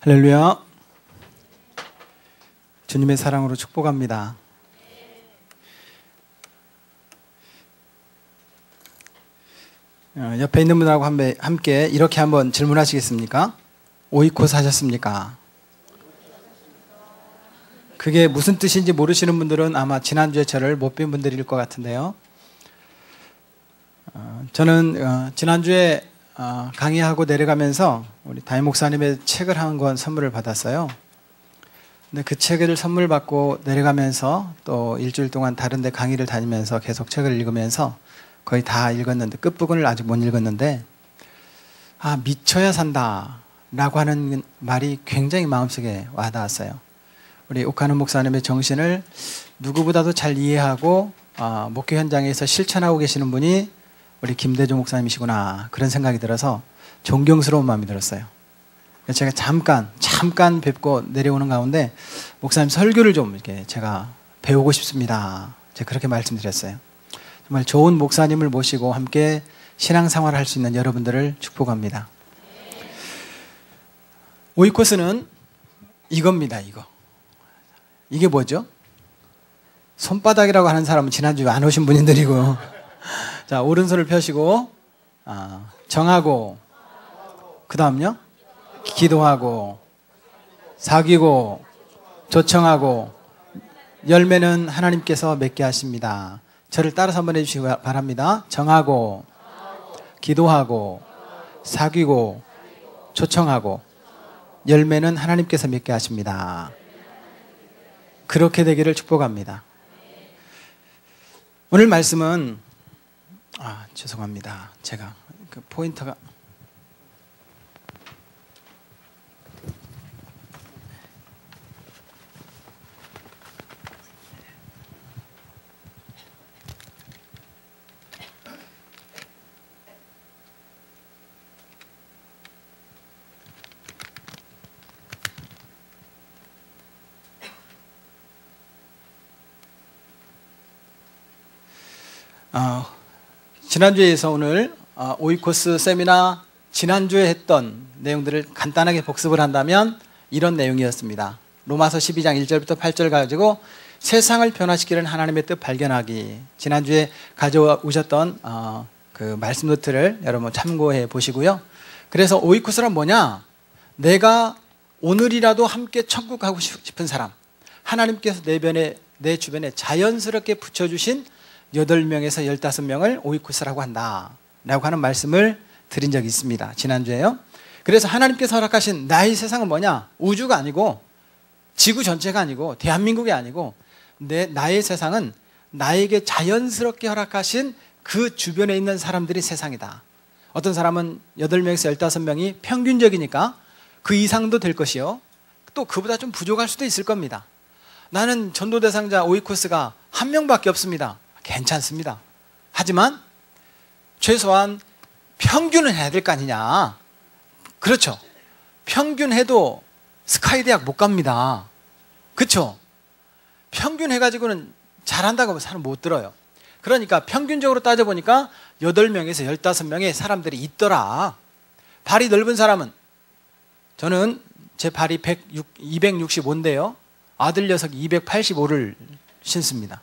할렐루야. 주님의 사랑으로 축복합니다. 옆에 있는 분하고 함께 이렇게 한번 질문하시겠습니까? 오이코스 하셨습니까? 그게 무슨 뜻인지 모르시는 분들은 아마 지난주에 저를 못 뵌 분들일 것 같은데요. 저는 지난주에 강의하고 내려가면서 우리 담임 목사님의 책을 한 권 선물을 받았어요. 근데 그 책을 선물 받고 내려가면서 또 일주일 동안 다른 데 강의를 다니면서 계속 책을 읽으면서 거의 다 읽었는데 끝부분을 아직 못 읽었는데 미쳐야 산다 라고 하는 말이 굉장히 마음속에 와닿았어요. 우리 옥하는 목사님의 정신을 누구보다도 잘 이해하고 목회 현장에서 실천하고 계시는 분이 우리 김대중 목사님이시구나 그런 생각이 들어서 존경스러운 마음이 들었어요. 제가 잠깐 뵙고 내려오는 가운데 목사님 설교를 좀 이렇게 제가 배우고 싶습니다. 제가 그렇게 말씀드렸어요. 정말 좋은 목사님을 모시고 함께 신앙생활을 할 수 있는 여러분들을 축복합니다. 오이코스는 이겁니다. 이게 뭐죠? 손바닥이라고 하는 사람은 지난주에 안 오신 분들이고요. 자, 오른손을 펴시고 정하고 그 다음요? 기도하고 사귀고 초청하고 열매는 하나님께서 맺게 하십니다. 저를 따라서 한번 해주시기 바랍니다. 정하고 기도하고 사귀고 초청하고 열매는 하나님께서 맺게 하십니다. 그렇게 되기를 축복합니다. 오늘 말씀은 죄송합니다. 제가 그 포인터가 지난주에서 오늘 오이코스 세미나 지난주에 했던 내용들을 간단하게 복습을 한다면 이런 내용이었습니다. 로마서 12장 1절부터 8절 가지고 세상을 변화시키는 하나님의 뜻 발견하기. 지난주에 가져오셨던 그 말씀 노트를 여러분 참고해 보시고요. 그래서 오이코스란 뭐냐? 내가 오늘이라도 함께 천국 가고 싶은 사람, 하나님께서 내 주변에 자연스럽게 붙여주신 8명에서 15명을 오이코스라고 한다 라고 하는 말씀을 드린 적이 있습니다. 지난주에요. 그래서 하나님께서 허락하신 나의 세상은 뭐냐? 우주가 아니고 지구 전체가 아니고 대한민국이 아니고 나의 세상은 나에게 자연스럽게 허락하신 그 주변에 있는 사람들이 세상이다. 어떤 사람은 8명에서 15명이 평균적이니까 그 이상도 될 것이요. 또 그보다 좀 부족할 수도 있을 겁니다. 나는 전도 대상자 오이코스가 1명밖에 없습니다. 괜찮습니다. 하지만 최소한 평균은 해야 될 거 아니냐. 그렇죠. 평균 해도 스카이 대학 못 갑니다. 그렇죠. 평균 해가지고는 잘한다고 사람 못 들어요. 그러니까 평균적으로 따져보니까 8명에서 15명의 사람들이 있더라. 발이 넓은 사람은 저는 제 발이 265인데요 아들 녀석이 285를 신습니다.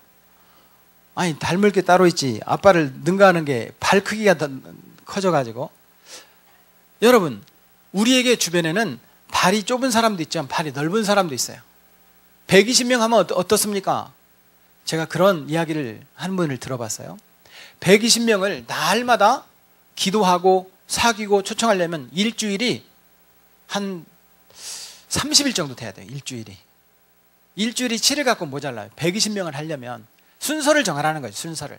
아니 닮을 게 따로 있지. 아빠를 능가하는 게 발 크기가 더 커져가지고. 여러분, 우리에게 주변에는 발이 좁은 사람도 있지만 발이 넓은 사람도 있어요. 120명 하면 어떻습니까? 제가 그런 이야기를 한 분을 들어봤어요. 120명을 날마다 기도하고 사귀고 초청하려면 일주일이 한 30일 정도 돼야 돼요. 일주일이 7일 갖고 모자라요. 120명을 하려면 순서를 정하라는 거죠. 순서를.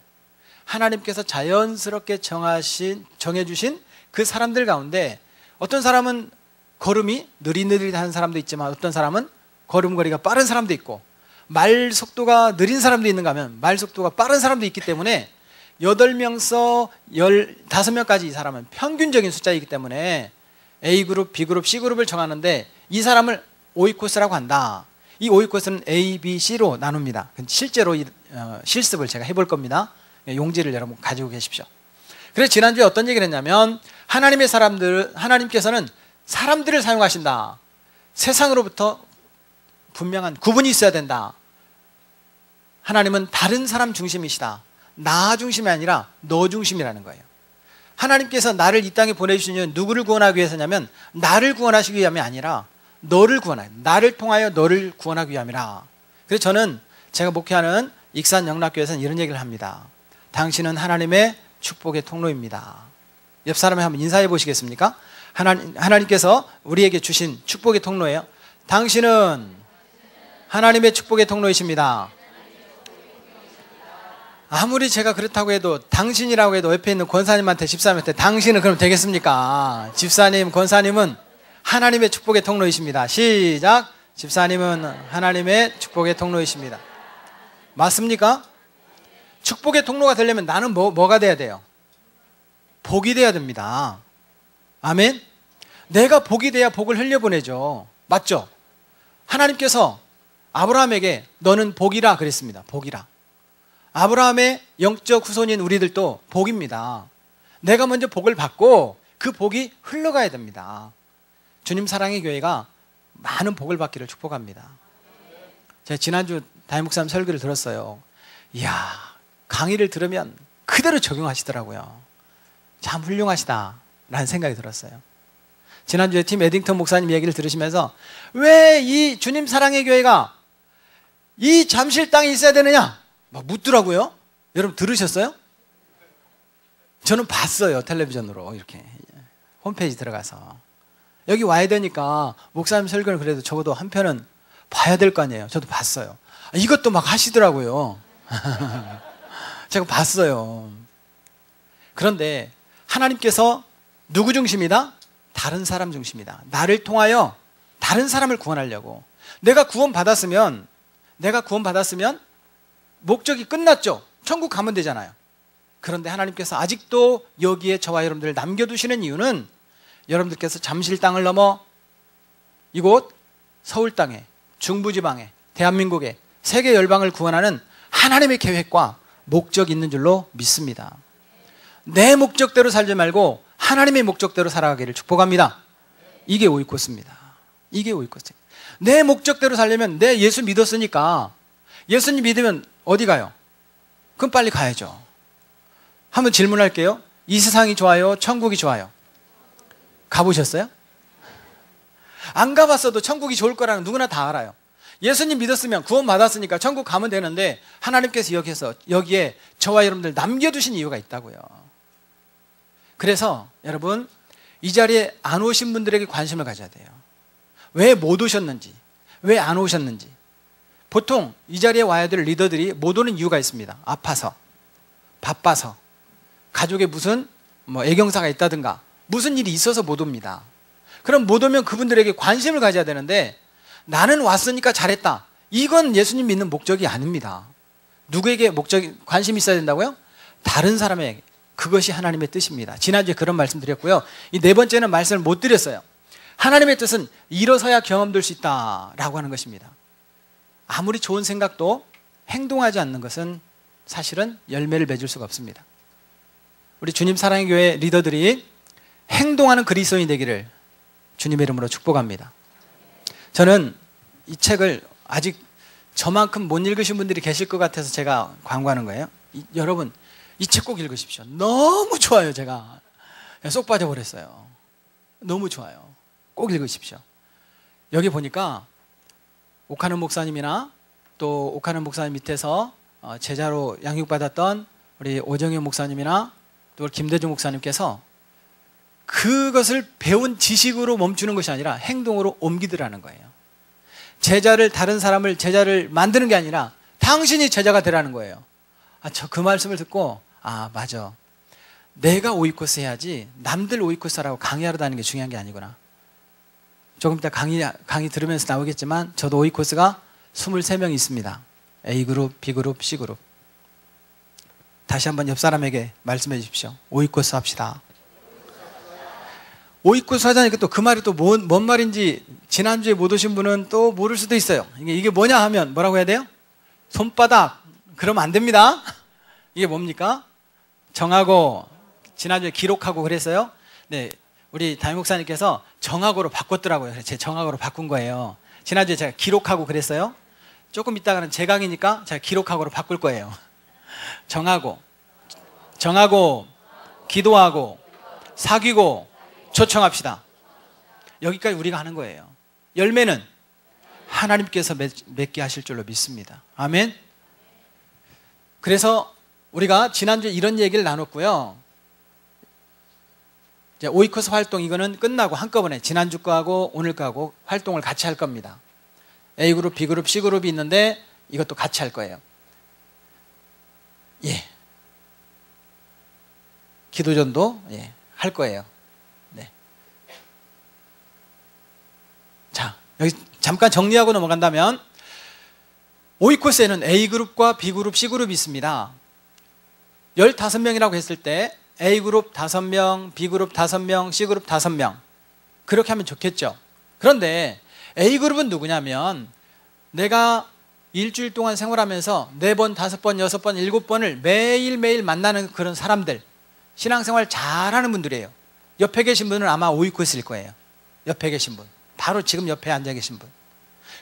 하나님께서 자연스럽게 정해주신 그 사람들 가운데 어떤 사람은 걸음이 느릿느릿한 사람도 있지만 어떤 사람은 걸음걸이가 빠른 사람도 있고 말 속도가 느린 사람도 있는가 하면 말 속도가 빠른 사람도 있기 때문에 8명서 15명까지 이 사람은 평균적인 숫자이기 때문에 A그룹, B그룹, C그룹을 정하는데 이 사람을 오이코스라고 한다. 이 오이코스는 A, B, C로 나눕니다. 실제로 실습을 제가 해볼 겁니다. 용지를 여러분 가지고 계십시오. 그래서 지난주에 어떤 얘기를 했냐면 하나님께서는 사람들을 사용하신다. 세상으로부터 분명한 구분이 있어야 된다. 하나님은 다른 사람 중심이시다. 나 중심이 아니라 너 중심이라는 거예요. 하나님께서 나를 이 땅에 보내주신 이유는 누구를 구원하기 위해서냐면 나를 구원하시기 위함이 아니라 너를 구원하여, 나를 통하여 너를 구원하기 위함이라. 그래서 저는 제가 목회하는 익산 영락교회에서는 이런 얘기를 합니다. 당신은 하나님의 축복의 통로입니다. 옆 사람에 한번 인사해 보시겠습니까? 하나님께서 우리에게 주신 축복의 통로예요. 당신은 하나님의 축복의 통로이십니다. 아무리 제가 그렇다고 해도 당신이라고 해도 옆에 있는 권사님한테 집사님한테 당신은 그럼 되겠습니까? 집사님, 권사님은 하나님의 축복의 통로이십니다. 시작. 집사님은 하나님의 축복의 통로이십니다. 맞습니까? 축복의 통로가 되려면 나는 뭐가 돼야 돼요? 복이 돼야 됩니다. 아멘? 내가 복이 돼야 복을 흘려보내죠. 맞죠? 하나님께서 아브라함에게 너는 복이라 그랬습니다. 복이라. 아브라함의 영적 후손인 우리들도 복입니다. 내가 먼저 복을 받고 그 복이 흘러가야 됩니다. 주님 사랑의 교회가 많은 복을 받기를 축복합니다. 제가 지난주 담임 목사님 설교를 들었어요. 이야, 강의를 들으면 그대로 적용하시더라고요. 참 훌륭하시다 라는 생각이 들었어요. 지난주에 팀 에딩턴 목사님 얘기를 들으시면서 왜 이 주님 사랑의 교회가 이 잠실 땅에 있어야 되느냐 막 묻더라고요. 여러분 들으셨어요? 저는 봤어요. 텔레비전으로 이렇게 홈페이지 들어가서 여기 와야 되니까 목사님 설교를 그래도 적어도 한 편은 봐야 될 거 아니에요. 저도 봤어요. 이것도 막 하시더라고요. 제가 봤어요. 그런데 하나님께서 누구 중심이다? 다른 사람 중심이다. 나를 통하여 다른 사람을 구원하려고. 내가 구원받았으면 목적이 끝났죠. 천국 가면 되잖아요. 그런데 하나님께서 아직도 여기에 저와 여러분들을 남겨두시는 이유는 여러분들께서 잠실 땅을 넘어 이곳 서울 땅에, 중부지방에, 대한민국에, 세계 열방을 구원하는 하나님의 계획과 목적이 있는 줄로 믿습니다. 내 목적대로 살지 말고 하나님의 목적대로 살아가기를 축복합니다. 이게 오이코스입니다. 이게 오이코스. 내 목적대로 살려면 내 예수 믿었으니까 예수님 믿으면 어디 가요? 그럼 빨리 가야죠. 한번 질문할게요. 이 세상이 좋아요? 천국이 좋아요? 가보셨어요? 안 가봤어도 천국이 좋을 거라는 누구나 다 알아요. 예수님 믿었으면 구원 받았으니까 천국 가면 되는데 하나님께서 여기에 저와 여러분들 남겨두신 이유가 있다고요. 그래서 여러분 이 자리에 안 오신 분들에게 관심을 가져야 돼요. 왜 못 오셨는지, 왜 안 오셨는지. 보통 이 자리에 와야 될 리더들이 못 오는 이유가 있습니다. 아파서, 바빠서, 가족에 무슨 애경사가 있다든가 무슨 일이 있어서 못 옵니다. 그럼 못 오면 그분들에게 관심을 가져야 되는데 나는 왔으니까 잘했다. 이건 예수님 믿는 목적이 아닙니다. 누구에게 관심이 있어야 된다고요? 다른 사람에게. 그것이 하나님의 뜻입니다. 지난주에 그런 말씀 드렸고요. 이 네 번째는 말씀을 못 드렸어요. 하나님의 뜻은 일어서야 경험될 수 있다라고 하는 것입니다. 아무리 좋은 생각도 행동하지 않는 것은 사실은 열매를 맺을 수가 없습니다. 우리 주님 사랑의 교회 리더들이 행동하는 그리스도인이 되기를 주님의 이름으로 축복합니다. 저는 이 책을 아직 저만큼 못 읽으신 분들이 계실 것 같아서 제가 광고하는 거예요. 여러분 이 책 꼭 읽으십시오. 너무 좋아요. 제가 쏙 빠져버렸어요. 너무 좋아요. 꼭 읽으십시오. 여기 보니까 오카는 목사님이나 또 오카는 목사님 밑에서 제자로 양육받았던 우리 오정현 목사님이나 또 김대중 목사님께서 그것을 배운 지식으로 멈추는 것이 아니라 행동으로 옮기더라는 거예요. 다른 사람을 제자를 만드는 게 아니라 당신이 제자가 되라는 거예요. 저 그 말씀을 듣고 맞아. 내가 오이코스 해야지 남들 오이코스라고 강의하러 다니는 게 중요한 게 아니구나. 조금 이따 강의 들으면서 나오겠지만 저도 오이코스가 23명이 있습니다. A그룹, B그룹, C그룹. 다시 한번 옆 사람에게 말씀해 주십시오. 오이코스 합시다. 오이코스 하자니까 또 그 말이 또 뭔 말인지 지난주에 못 오신 분은 또 모를 수도 있어요. 이게 뭐냐 하면 뭐라고 해야 돼요? 손바닥. 그러면 안 됩니다. 이게 뭡니까? 정하고 지난주에 기록하고 그랬어요. 네, 우리 담임 목사님께서 정학으로 바꿨더라고요. 그래서 제 정학으로 바꾼 거예요. 지난주에 제가 기록하고 그랬어요. 조금 있다가는 제 강의니까 제가 기록학으로 바꿀 거예요. 정하고 기도하고 사귀고 초청합시다. 여기까지 우리가 하는 거예요. 열매는 하나님께서 맺게 하실 줄로 믿습니다. 아멘. 그래서 우리가 지난주에 이런 얘기를 나눴고요. 이제 오이코스 활동 이거는 끝나고 한꺼번에 지난주 거하고 오늘 거하고 활동을 같이 할 겁니다. A그룹, B그룹, C그룹이 있는데 이것도 같이 할 거예요. 예. 기도전도 예, 할 거예요. 네. 자, 여기 잠깐 정리하고 넘어간다면 오이코스에는 A그룹과 B그룹, C그룹이 있습니다. 15명이라고 했을 때 A그룹 5명, B그룹 5명, C그룹 5명 그렇게 하면 좋겠죠. 그런데 A그룹은 누구냐면 내가 일주일 동안 생활하면서 4번, 5번, 6번, 7번을 매일매일 만나는 그런 사람들, 신앙생활 잘하는 분들이에요. 옆에 계신 분은 아마 오이코스일 거예요. 옆에 계신 분, 바로 지금 옆에 앉아 계신 분,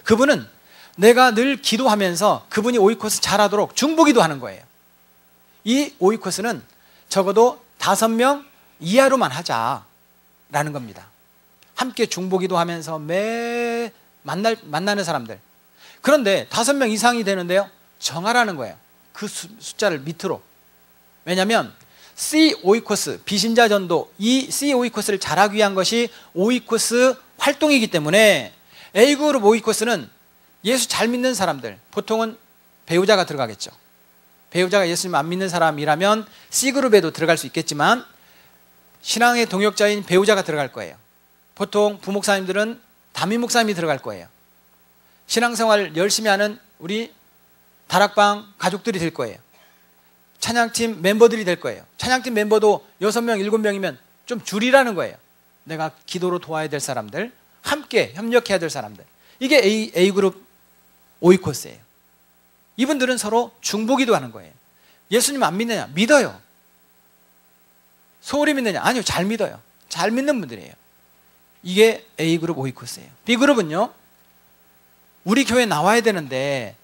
그분은 내가 늘 기도하면서 그분이 오이코스 잘하도록 중보기도 하는 거예요. 이 오이코스는 적어도 5명 이하로만 하자라는 겁니다. 함께 중보기도 하면서 매 만나는 사람들. 그런데 5명 이상이 되는데요, 정하라는 거예요. 그 숫자를 밑으로. 왜냐하면 C 오이코스, 비신자 전도, 이 C 오이코스를 잘하기 위한 것이 오이코스 활동이기 때문에 A그룹 오이코스는 예수 잘 믿는 사람들, 보통은 배우자가 들어가겠죠. 배우자가 예수님 안 믿는 사람이라면 C그룹에도 들어갈 수 있겠지만 신앙의 동역자인 배우자가 들어갈 거예요. 보통 부목사님들은 담임 목사님이 들어갈 거예요. 신앙생활 열심히 하는 우리 다락방 가족들이 될 거예요. 찬양팀 멤버들이 될 거예요. 찬양팀 멤버도 6명, 7명이면 좀 줄이라는 거예요. 내가 기도로 도와야 될 사람들, 함께 협력해야 될 사람들. 이게 A그룹 오이코스예요. 이분들은 서로 중보기도 하는 거예요. 예수님 안 믿느냐? 믿어요. 소홀히 믿느냐? 아니요, 잘 믿어요. 잘 믿는 분들이에요. 이게 A그룹 오이코스예요. B그룹은요, 우리 교회 나와야 되는데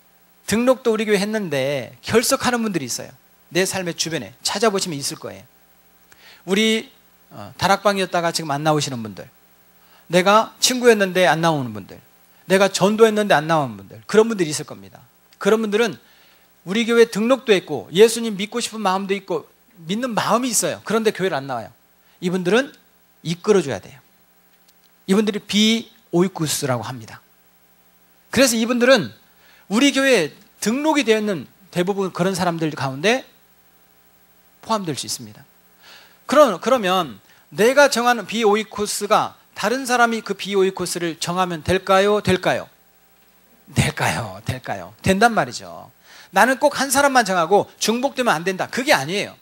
등록도 우리 교회 했는데 결석하는 분들이 있어요. 내 삶의 주변에 찾아보시면 있을 거예요. 우리 다락방이었다가 지금 안 나오시는 분들, 내가 친구였는데 안 나오는 분들, 내가 전도했는데 안 나오는 분들, 그런 분들이 있을 겁니다. 그런 분들은 우리 교회 등록도 했고 예수님 믿고 싶은 마음도 있고 믿는 마음이 있어요. 그런데 교회를 안 나와요. 이분들은 이끌어줘야 돼요. 이분들이 비오이코스라고 합니다. 그래서 이분들은 우리 교회에 등록이 되어 있는 대부분 그런 사람들 가운데 포함될 수 있습니다. 그러면 내가 정하는 비오이코스가 다른 사람이 그 비오이코스를 정하면 될까요? 될까요? 된단 말이죠. 나는 꼭 한 사람만 정하고 중복되면 안 된다. 그게 아니에요.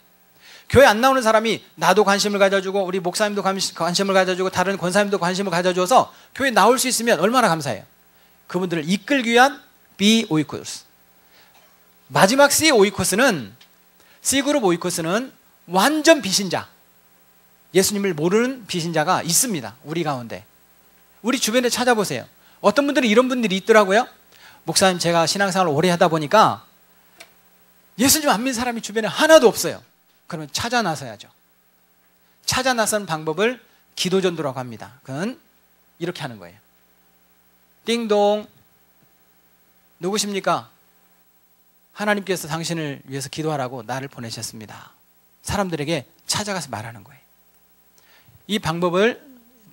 교회 안 나오는 사람이 나도 관심을 가져주고 우리 목사님도 관심을 가져주고 다른 권사님도 관심을 가져줘서 교회 나올 수 있으면 얼마나 감사해요. 그분들을 이끌기 위한 비오이코스. 마지막 C 오이코스는, C그룹 오이코스는 완전 비신자, 예수님을 모르는 비신자가 있습니다. 우리 가운데. 우리 주변에 찾아보세요. 어떤 분들은 이런 분들이 있더라고요. 목사님, 제가 신앙생활을 오래 하다 보니까 예수님 안 믿는 사람이 주변에 하나도 없어요. 그러면 찾아 나서야죠. 찾아 나서는 방법을 기도전도라고 합니다. 그건 이렇게 하는 거예요. 띵동, 누구십니까? 하나님께서 당신을 위해서 기도하라고 나를 보내셨습니다. 사람들에게 찾아가서 말하는 거예요. 이 방법을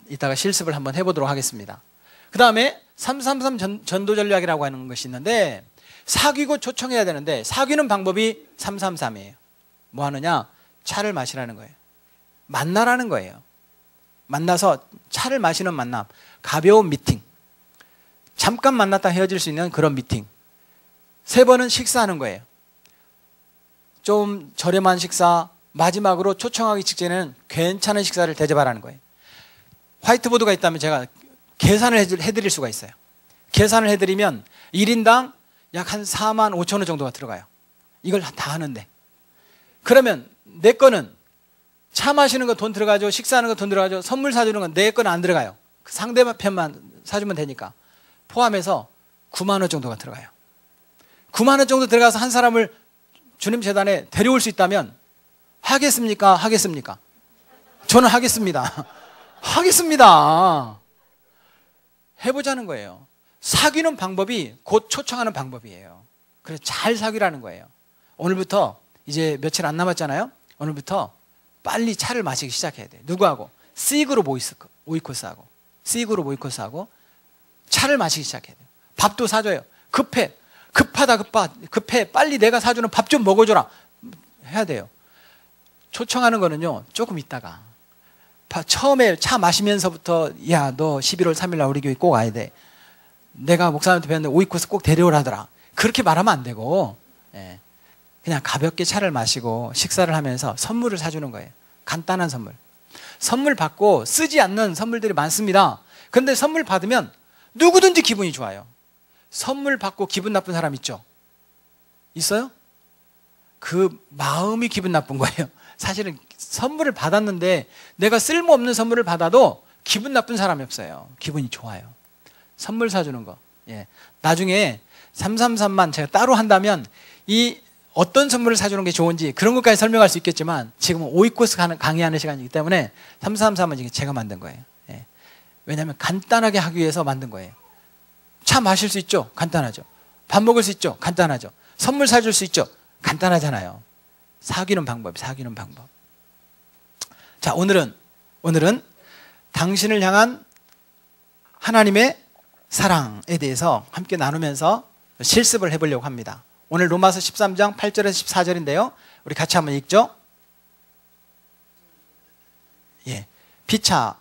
이따가 실습을 한번 해보도록 하겠습니다. 그 다음에 333 전도 전략이라고 하는 것이 있는데, 사귀고 초청해야 되는데 사귀는 방법이 333이에요. 뭐 하느냐? 차를 마시라는 거예요. 만나라는 거예요. 만나서 차를 마시는 만남, 가벼운 미팅, 잠깐 만났다 헤어질 수 있는 그런 미팅. 3번은 식사하는 거예요. 좀 저렴한 식사, 마지막으로 초청하기 직전에는 괜찮은 식사를 대접하라는 거예요. 화이트보드가 있다면 제가 계산을 해드릴 수가 있어요. 계산을 해드리면 1인당 약 한 4만 5천 원 정도가 들어가요. 이걸 다 하는데. 그러면 내 거는 차 마시는 거 돈 들어가죠. 식사하는 거 돈 들어가죠. 선물 사주는 건 내 건 안 들어가요. 그 상대편만 사주면 되니까. 포함해서 9만 원 정도가 들어가요. 9만 원 정도 들어가서 한 사람을 주님 재단에 데려올 수 있다면 하겠습니까? 하겠습니까? 저는 하겠습니다. 하겠습니다. 해보자는 거예요. 사귀는 방법이 곧 초청하는 방법이에요. 그래서 잘 사귀라는 거예요. 오늘부터 이제 며칠 안 남았잖아요. 오늘부터 빨리 차를 마시기 시작해야 돼요. 누구하고? 시그로 오이코스하고 시그로 오이코스하고 차를 마시기 시작해야 돼요. 밥도 사줘요. 급해. 급해. 빨리 내가 사주는 밥 좀 먹어줘라. 해야 돼요. 초청하는 거는요, 조금 있다가. 처음에 차 마시면서부터, 야, 너 11월 3일 날 우리 교회 꼭 와야 돼. 내가 목사님한테 배웠는데 오이코스 꼭 데려오라더라. 그렇게 말하면 안 되고, 예. 그냥 가볍게 차를 마시고 식사를 하면서 선물을 사주는 거예요. 간단한 선물. 선물 받고 쓰지 않는 선물들이 많습니다. 그런데 선물 받으면 누구든지 기분이 좋아요. 선물 받고 기분 나쁜 사람 있죠? 있어요? 그 마음이 기분 나쁜 거예요. 사실은 선물을 받았는데 내가 쓸모없는 선물을 받아도 기분 나쁜 사람이 없어요. 기분이 좋아요. 선물 사주는 거. 예. 나중에 333만 제가 따로 한다면 이 어떤 선물을 사주는 게 좋은지 그런 것까지 설명할 수 있겠지만 지금은 오이코스 강의하는 시간이기 때문에 333은 제가 만든 거예요. 예. 왜냐하면 간단하게 하기 위해서 만든 거예요. 차 마실 수 있죠? 간단하죠. 밥 먹을 수 있죠? 간단하죠. 선물 사줄 수 있죠? 간단하잖아요. 사귀는 방법. 자, 오늘은 당신을 향한 하나님의 사랑에 대해서 함께 나누면서 실습을 해보려고 합니다. 오늘 로마서 13장 8절에서 14절인데요. 우리 같이 한번 읽죠. 예, 피차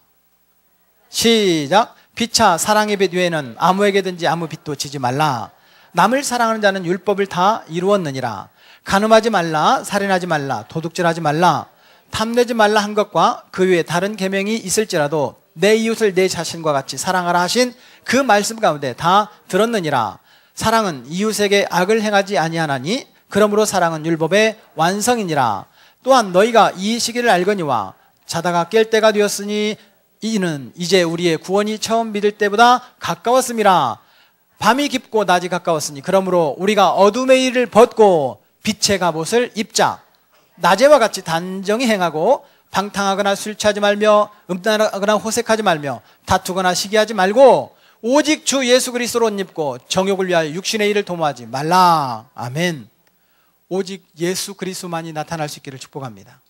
시작. 피차 사랑의 빚 외에는 아무에게든지 아무 빚도 지지 말라. 남을 사랑하는 자는 율법을 다 이루었느니라. 간음하지 말라, 살인하지 말라, 도둑질하지 말라, 탐내지 말라 한 것과 그 외에 다른 계명이 있을지라도 내 이웃을 내 자신과 같이 사랑하라 하신 그 말씀 가운데 다 들었느니라. 사랑은 이웃에게 악을 행하지 아니하나니 그러므로 사랑은 율법의 완성이니라. 또한 너희가 이 시기를 알거니와 자다가 깰 때가 되었으니 이는 이제 우리의 구원이 처음 믿을 때보다 가까웠음이라. 밤이 깊고 낮이 가까웠으니 그러므로 우리가 어둠의 일을 벗고 빛의 갑옷을 입자. 낮에와 같이 단정히 행하고 방탕하거나 술 취하지 말며 음란하거나 호색하지 말며 다투거나 시기하지 말고 오직 주 예수 그리스도로 옷 입고 정욕을 위하여 육신의 일을 도모하지 말라. 아멘. 오직 예수 그리스도만이 나타날 수 있기를 축복합니다.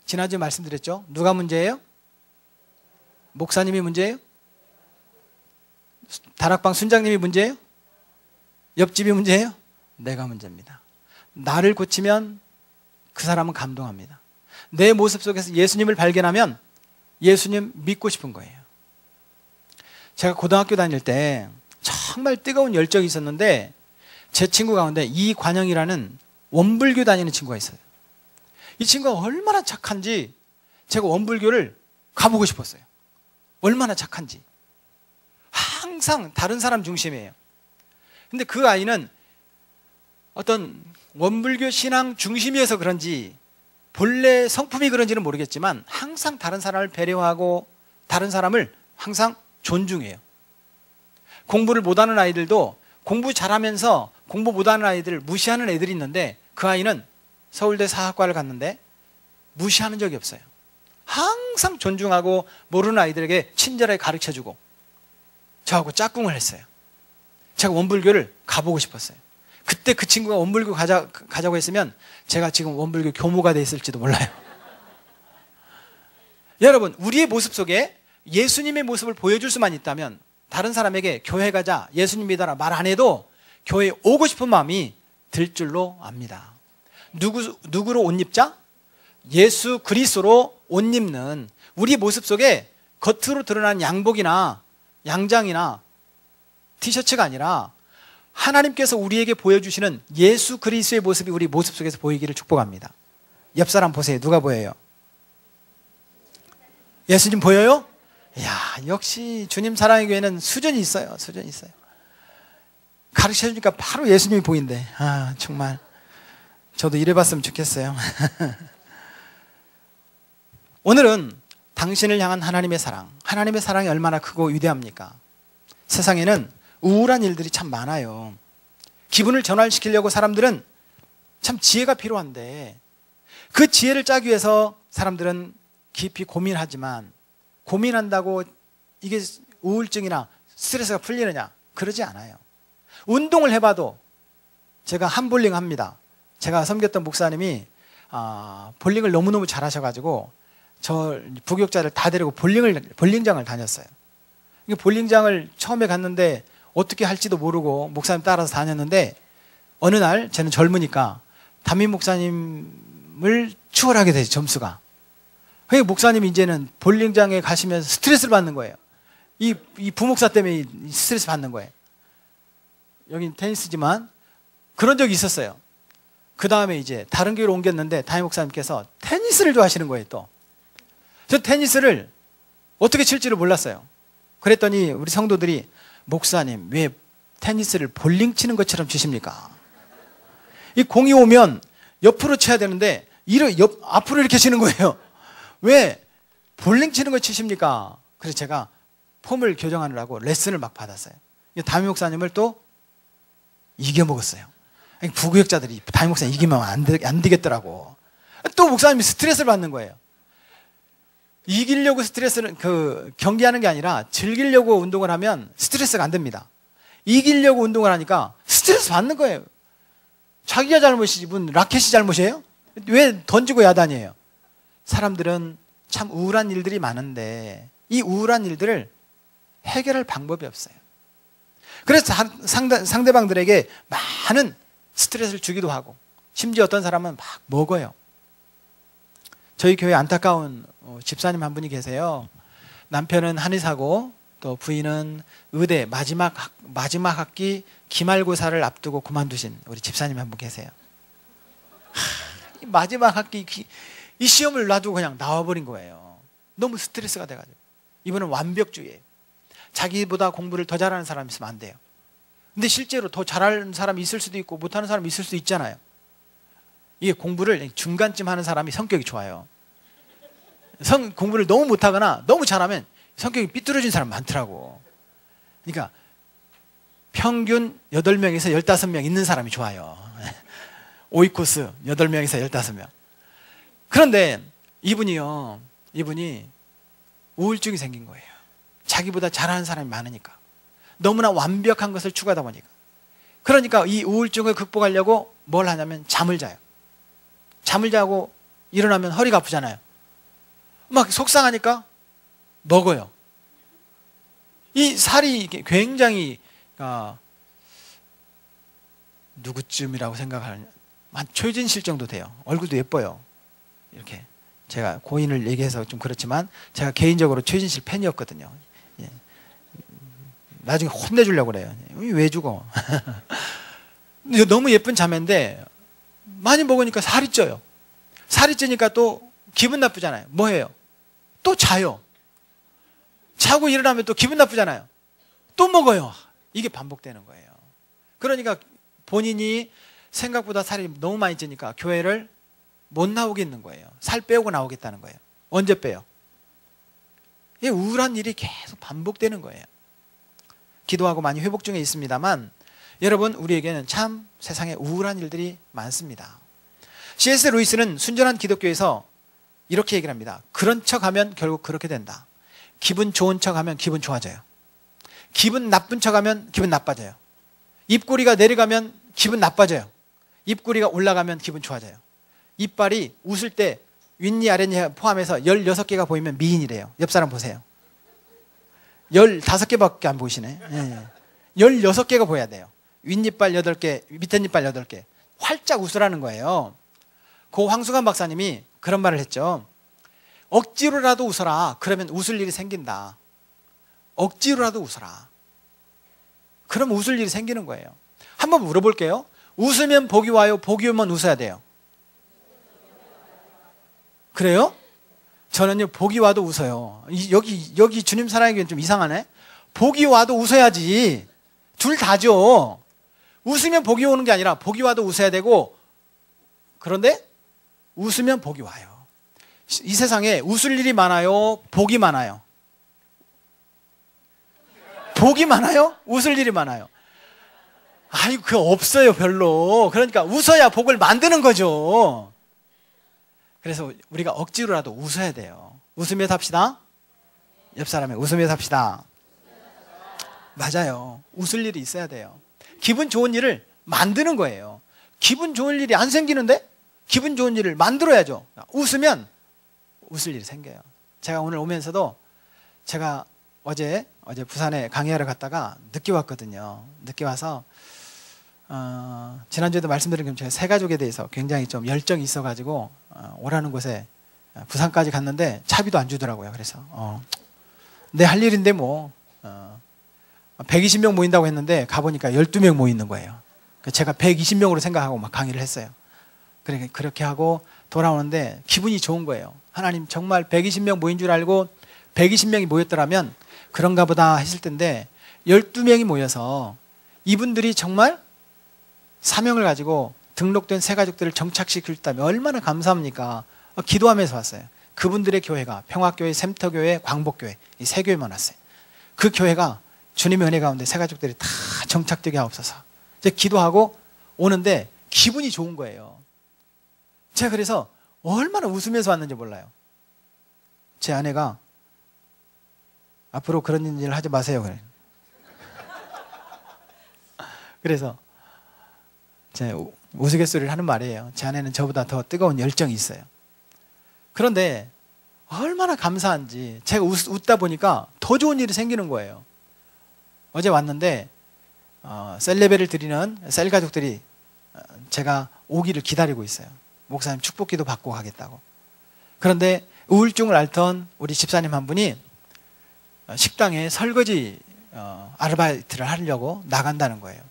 지난주에 말씀드렸죠? 누가 문제예요? 목사님이 문제예요? 다락방 순장님이 문제예요? 옆집이 문제예요? 내가 문제입니다. 나를 고치면 그 사람은 감동합니다. 내 모습 속에서 예수님을 발견하면 예수님 믿고 싶은 거예요. 제가 고등학교 다닐 때 정말 뜨거운 열정이 있었는데 제 친구 가운데 이관영이라는 원불교 다니는 친구가 있어요. 이 친구가 얼마나 착한지 제가 원불교를 가보고 싶었어요. 얼마나 착한지. 항상 다른 사람 중심이에요. 근데 그 아이는 어떤 원불교 신앙 중심이어서 그런지 본래 성품이 그런지는 모르겠지만 항상 다른 사람을 배려하고 다른 사람을 항상 존중해요. 공부를 못하는 아이들도 공부 잘하면서 공부 못하는 아이들을 무시하는 애들이 있는데 그 아이는 서울대 사학과를 갔는데 무시하는 적이 없어요. 항상 존중하고 모르는 아이들에게 친절하게 가르쳐주고 저하고 짝꿍을 했어요. 제가 원불교를 가보고 싶었어요. 그때 그 친구가 원불교 가자고 했으면 제가 지금 원불교 교모가 돼 있을지도 몰라요. 여러분, 우리의 모습 속에 예수님의 모습을 보여줄 수만 있다면 다른 사람에게 교회 가자, 예수님 믿어라 말 안 해도 교회에 오고 싶은 마음이 들 줄로 압니다. 누구로 옷 입자? 예수 그리스도로 옷 입는 우리 모습 속에 겉으로 드러난 양복이나 양장이나 티셔츠가 아니라 하나님께서 우리에게 보여주시는 예수 그리스도의 모습이 우리 모습 속에서 보이기를 축복합니다. 옆 사람 보세요. 누가 보여요? 예수님 보여요? 이야, 역시 주님 사랑의 교회는 수준이 있어요. 수준이 있어요. 가르쳐주니까 바로 예수님이 보인대. 아, 정말 저도 이래봤으면 좋겠어요. 오늘은 당신을 향한 하나님의 사랑, 하나님의 사랑이 얼마나 크고 위대합니까? 세상에는 우울한 일들이 참 많아요. 기분을 전환시키려고 사람들은 참 지혜가 필요한데 그 지혜를 짜기 위해서 사람들은 깊이 고민하지만 고민한다고 이게 우울증이나 스트레스가 풀리느냐? 그러지 않아요. 운동을 해봐도 제가 handbolling 합니다. 제가 섬겼던 목사님이 볼링을 너무너무 잘하셔가지고 저 부교육자를 다 데리고 볼링장을 다녔어요. 볼링장을 처음에 갔는데 어떻게 할지도 모르고 목사님 따라서 다녔는데 어느 날 저는 젊으니까 담임 목사님을 추월하게 되죠. 점수가. 그러니까 목사님이 이제는 볼링장에 가시면서 스트레스를 받는 거예요. 이 부목사 때문에 스트레스 받는 거예요. 여긴 테니스지만 그런 적이 있었어요. 그 다음에 이제 다른 교회로 옮겼는데 담임 목사님께서 테니스를 좋아하시는 거예요. 또 저 테니스를 어떻게 칠지를 몰랐어요. 그랬더니 우리 성도들이 목사님 왜 테니스를 볼링 치는 것처럼 치십니까? 이 공이 오면 옆으로 쳐야 되는데 앞으로 이렇게 치는 거예요. 왜 볼링 치는 거 치십니까? 그래서 제가 폼을 교정하느라고 레슨을 막 받았어요. 담임 목사님을 또 이겨먹었어요. 부구역자들이 담임 목사님 이기면 안 되겠더라고. 또 목사님이 스트레스를 받는 거예요. 이기려고 스트레스는 경기하는 게 아니라 즐기려고 운동을 하면 스트레스가 안 됩니다. 이기려고 운동을 하니까 스트레스 받는 거예요. 자기가 잘못이지 문 라켓이 잘못이에요? 왜 던지고 야단이에요? 사람들은 참 우울한 일들이 많은데 이 우울한 일들을 해결할 방법이 없어요. 그래서 상대방들에게 많은 스트레스를 주기도 하고 심지어 어떤 사람은 막 먹어요. 저희 교회 안타까운 집사님 한 분이 계세요. 남편은 한의사고 또 부인은 의대 마지막 학기 기말고사를 앞두고 그만두신 우리 집사님 한 분 계세요. 이 마지막 학기 이 시험을 놔두고 그냥 나와버린 거예요. 너무 스트레스가 돼가지고. 이분은 완벽주의예요. 자기보다 공부를 더 잘하는 사람이 있으면 안 돼요. 근데 실제로 더 잘하는 사람이 있을 수도 있고 못하는 사람이 있을 수도 있잖아요. 이게 공부를 중간쯤 하는 사람이 성격이 좋아요. 공부를 너무 못하거나 너무 잘하면 성격이 삐뚤어진 사람 많더라고. 그러니까 평균 8명에서 15명 있는 사람이 좋아요. 오이코스 8명에서 15명. 그런데 이분이 우울증이 생긴 거예요. 자기보다 잘하는 사람이 많으니까. 너무나 완벽한 것을 추구하다 보니까. 그러니까 이 우울증을 극복하려고 뭘 하냐면 잠을 자요. 잠을 자고 일어나면 허리가 아프잖아요. 막 속상하니까 먹어요. 이 살이 굉장히 누구쯤이라고 생각하냐, 한 최진실 정도 돼요. 얼굴도 예뻐요. 이렇게 제가 고인을 얘기해서 좀 그렇지만 제가 개인적으로 최진실 팬이었거든요. 예. 나중에 혼내주려고 그래요. 왜 죽어? 너무 예쁜 자매인데 많이 먹으니까 살이 쪄요. 살이 찌니까 또 기분 나쁘잖아요. 뭐 해요? 또 자요. 자고 일어나면 또 기분 나쁘잖아요. 또 먹어요. 이게 반복되는 거예요. 그러니까 본인이 생각보다 살이 너무 많이 찌니까 교회를 못 나오겠는 거예요. 살 빼고 나오겠다는 거예요. 언제 빼요? 이 우울한 일이 계속 반복되는 거예요. 기도하고 많이 회복 중에 있습니다만 여러분, 우리에게는 참 세상에 우울한 일들이 많습니다. C.S. 루이스는 순전한 기독교에서 이렇게 얘기를 합니다. 그런 척하면 결국 그렇게 된다. 기분 좋은 척하면 기분 좋아져요. 기분 나쁜 척하면 기분 나빠져요. 입꼬리가 내려가면 기분 나빠져요. 입꼬리가 올라가면 기분 좋아져요. 이빨이 웃을 때 윗니 아랫니 포함해서 16개가 보이면 미인이래요. 옆 사람 보세요. 15개밖에 안 보이시네. 예. 16개가 보여야 돼요. 윗니빨 8개, 밑에 니빨 8개. 활짝 웃으라는 거예요. 고 황수관 박사님이 그런 말을 했죠. 억지로라도 웃어라. 그러면 웃을 일이 생긴다. 억지로라도 웃어라. 그럼 웃을 일이 생기는 거예요. 한번 물어볼게요. 웃으면 복이 와요? 복이 오면 웃어야 돼요? 그래요? 저는요, 복이 와도 웃어요. 여기 주님 사랑하기엔 좀 이상하네. 복이 와도 웃어야지. 둘 다죠. 웃으면 복이 오는 게 아니라 복이 와도 웃어야 되고, 그런데 웃으면 복이 와요. 이 세상에 웃을 일이 많아요? 복이 많아요? 복이 많아요? 웃을 일이 많아요? 아이고, 그거 없어요, 별로. 그러니까 웃어야 복을 만드는 거죠. 그래서 우리가 억지로라도 웃어야 돼요. 웃으며 삽시다. 옆 사람에 웃으며 삽시다. 맞아요. 웃을 일이 있어야 돼요. 기분 좋은 일을 만드는 거예요. 기분 좋은 일이 안 생기는데 기분 좋은 일을 만들어야죠. 웃으면 웃을 일이 생겨요. 제가 오늘 오면서도 제가 어제 부산에 강의하러 갔다가 늦게 왔거든요. 늦게 와서 지난주에도 말씀드린 것처럼 제가 새가족에 대해서 굉장히 좀 열정이 있어가지고 오라는 곳에 부산까지 갔는데 차비도 안 주더라고요. 그래서 내 할 일인데 뭐 120명 모인다고 했는데 가보니까 12명 모이는 거예요. 제가 120명으로 생각하고 막 강의를 했어요. 그렇게 하고 돌아오는데 기분이 좋은 거예요. 하나님, 정말 120명 모인 줄 알고 120명이 모였더라면 그런가 보다 했을 텐데 12명이 모여서 이분들이 정말 사명을 가지고 등록된 새가족들을 정착시킬 수 있다면 얼마나 감사합니까? 기도하면서 왔어요. 그분들의 교회가 평화교회, 샘터교회, 광복교회 이 세 교회만 왔어요. 그 교회가 주님의 은혜 가운데 새가족들이 다 정착되게 하옵소서. 이제 기도하고 오는데 기분이 좋은 거예요. 제가 그래서 얼마나 웃으면서 왔는지 몰라요. 제 아내가 앞으로 그런 일을 하지 마세요. 그래서 제 우스갯소리를 하는 말이에요. 제 아내는 저보다 더 뜨거운 열정이 있어요. 그런데 얼마나 감사한지 제가 웃다 보니까 더 좋은 일이 생기는 거예요. 어제 왔는데 셀레베를 드리는 셀 가족들이 제가 오기를 기다리고 있어요. 목사님 축복기도 받고 가겠다고. 그런데 우울증을 앓던 우리 집사님 한 분이 식당에 설거지 아르바이트를 하려고 나간다는 거예요.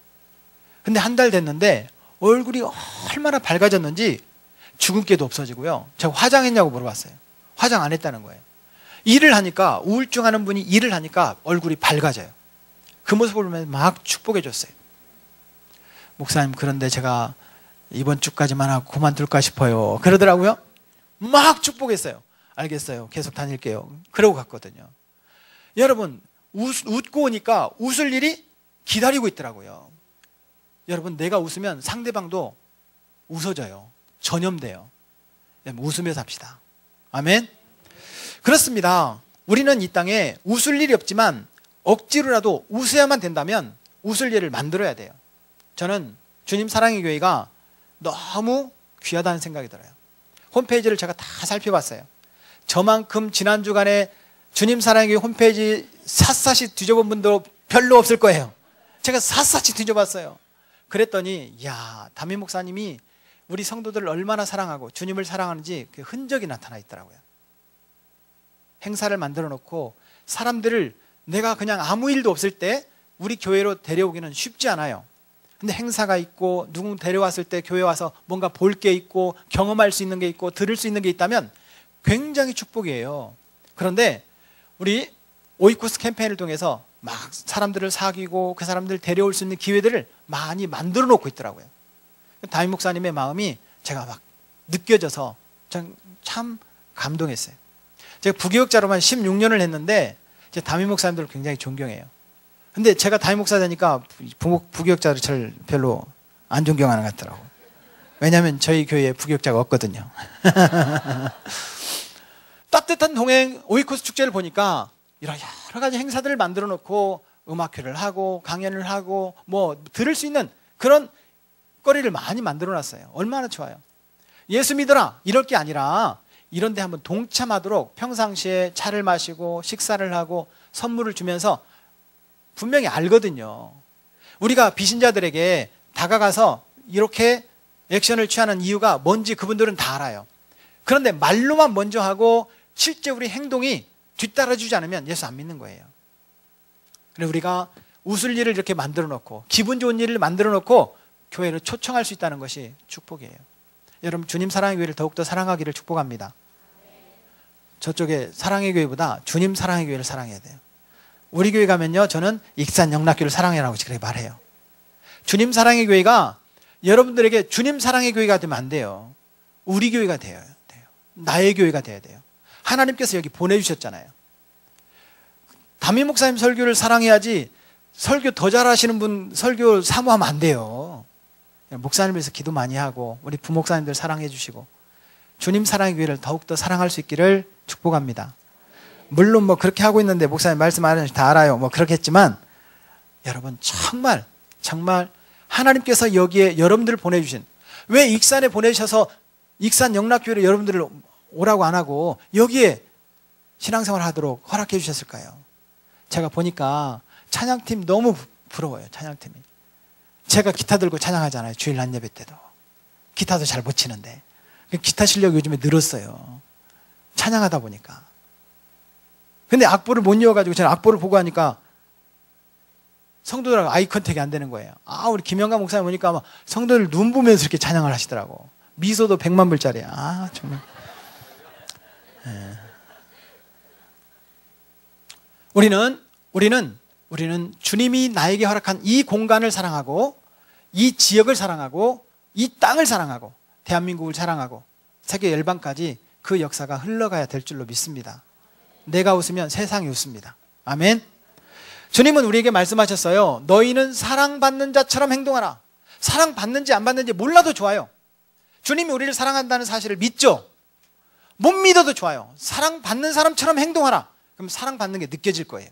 근데 한 달 됐는데 얼굴이 얼마나 밝아졌는지 주근깨도 없어지고요. 제가 화장했냐고 물어봤어요. 화장 안 했다는 거예요. 일을 하니까, 우울증 하는 분이 일을 하니까 얼굴이 밝아져요. 그 모습을 보면 막 축복해 줬어요. 목사님, 그런데 제가 이번 주까지만 하고 그만둘까 싶어요. 그러더라고요. 막 축복했어요. 알겠어요. 계속 다닐게요. 그러고 갔거든요. 여러분, 웃고 오니까 웃을 일이 기다리고 있더라고요. 여러분, 내가 웃으면 상대방도 웃어져요. 전염돼요. 웃으며 삽시다. 아멘. 그렇습니다. 우리는 이 땅에 웃을 일이 없지만 억지로라도 웃어야만 된다면 웃을 일을 만들어야 돼요. 저는 주님 사랑의 교회가 너무 귀하다는 생각이 들어요. 홈페이지를 제가 다 살펴봤어요. 저만큼 지난 주간에 주님 사랑의 교회 홈페이지 샅샅이 뒤져본 분도 별로 없을 거예요. 제가 샅샅이 뒤져봤어요. 그랬더니 담임 목사님이 우리 성도들을 얼마나 사랑하고 주님을 사랑하는지 그 흔적이 나타나 있더라고요. 행사를 만들어 놓고 사람들을 내가 그냥 아무 일도 없을 때 우리 교회로 데려오기는 쉽지 않아요. 근데 행사가 있고 누구 데려왔을 때 교회 와서 뭔가 볼 게 있고 경험할 수 있는 게 있고 들을 수 있는 게 있다면 굉장히 축복이에요. 그런데 우리 오이코스 캠페인을 통해서 막 사람들을 사귀고 그 사람들을 데려올 수 있는 기회들을 많이 만들어 놓고 있더라고요. 담임 목사님의 마음이 제가 막 느껴져서 참 감동했어요. 제가 부교육자로만 16년을 했는데 제 담임 목사님들을 굉장히 존경해요. 근데 제가 담임 목사 되니까 부교육자를 저를 별로 안 존경하는 것 같더라고요. 왜냐하면 저희 교회에 부교육자가 없거든요. 따뜻한 동행 오이코스 축제를 보니까 여러 가지 행사들을 만들어 놓고 음악회를 하고 강연을 하고 뭐 들을 수 있는 그런 거리를 많이 만들어 놨어요. 얼마나 좋아요. 예수 믿어라 이럴 게 아니라 이런 데 한번 동참하도록 평상시에 차를 마시고 식사를 하고 선물을 주면서 분명히 알거든요. 우리가 비신자들에게 다가가서 이렇게 액션을 취하는 이유가 뭔지 그분들은 다 알아요. 그런데 말로만 먼저 하고 실제 우리 행동이 뒤따라주지 않으면 예수 안 믿는 거예요. 그래서 우리가 웃을 일을 이렇게 만들어 놓고 기분 좋은 일을 만들어 놓고 교회를 초청할 수 있다는 것이 축복이에요. 여러분, 주님 사랑의 교회를 더욱더 사랑하기를 축복합니다. 저쪽에 사랑의 교회보다 주님 사랑의 교회를 사랑해야 돼요. 우리 교회 가면요, 저는 익산 영락교회를 사랑해라고 그렇게 말해요. 주님 사랑의 교회가 여러분들에게 주님 사랑의 교회가 되면 안 돼요. 우리 교회가 돼요. 나의 교회가 돼야 돼요. 하나님께서 여기 보내주셨잖아요. 담임 목사님 설교를 사랑해야지 설교 더 잘하시는 분 설교 사모하면 안 돼요. 목사님 위해서 기도 많이 하고 우리 부목사님들 사랑해 주시고 주님 사랑의 교회를 더욱더 사랑할 수 있기를 축복합니다. 물론 뭐 그렇게 하고 있는데 목사님 말씀 안 하는지 다 알아요. 뭐 그렇겠지만 여러분 정말 하나님께서 여기에 여러분들을 보내주신, 왜 익산에 보내셔서 익산 영락교회를 여러분들을 오라고 안 하고 여기에 신앙생활 하도록 허락해 주셨을까요? 제가 보니까 찬양팀 너무 부러워요. 찬양팀이. 제가 기타 들고 찬양하잖아요. 주일 낮 예배 때도. 기타도 잘 못 치는데 기타 실력이 요즘에 늘었어요. 찬양하다 보니까. 근데 악보를 못 이어가지고 저는 악보를 보고 하니까 성도들하고 아이 컨택이 안 되는 거예요. 우리 김영감 목사님 보니까 막 성도들 눈 보면서 이렇게 찬양을 하시더라고. 미소도 100만 불짜리야. 정말. 우리는 주님이 나에게 허락한 이 공간을 사랑하고 이 지역을 사랑하고 이 땅을 사랑하고 대한민국을 사랑하고 세계 열방까지 그 역사가 흘러가야 될 줄로 믿습니다. 내가 웃으면 세상이 웃습니다. 아멘. 주님은 우리에게 말씀하셨어요. 너희는 사랑받는 자처럼 행동하라. 사랑받는지 안 받는지 몰라도 좋아요. 주님이 우리를 사랑한다는 사실을 믿죠? 못 믿어도 좋아요. 사랑받는 사람처럼 행동하라. 그럼 사랑받는 게 느껴질 거예요.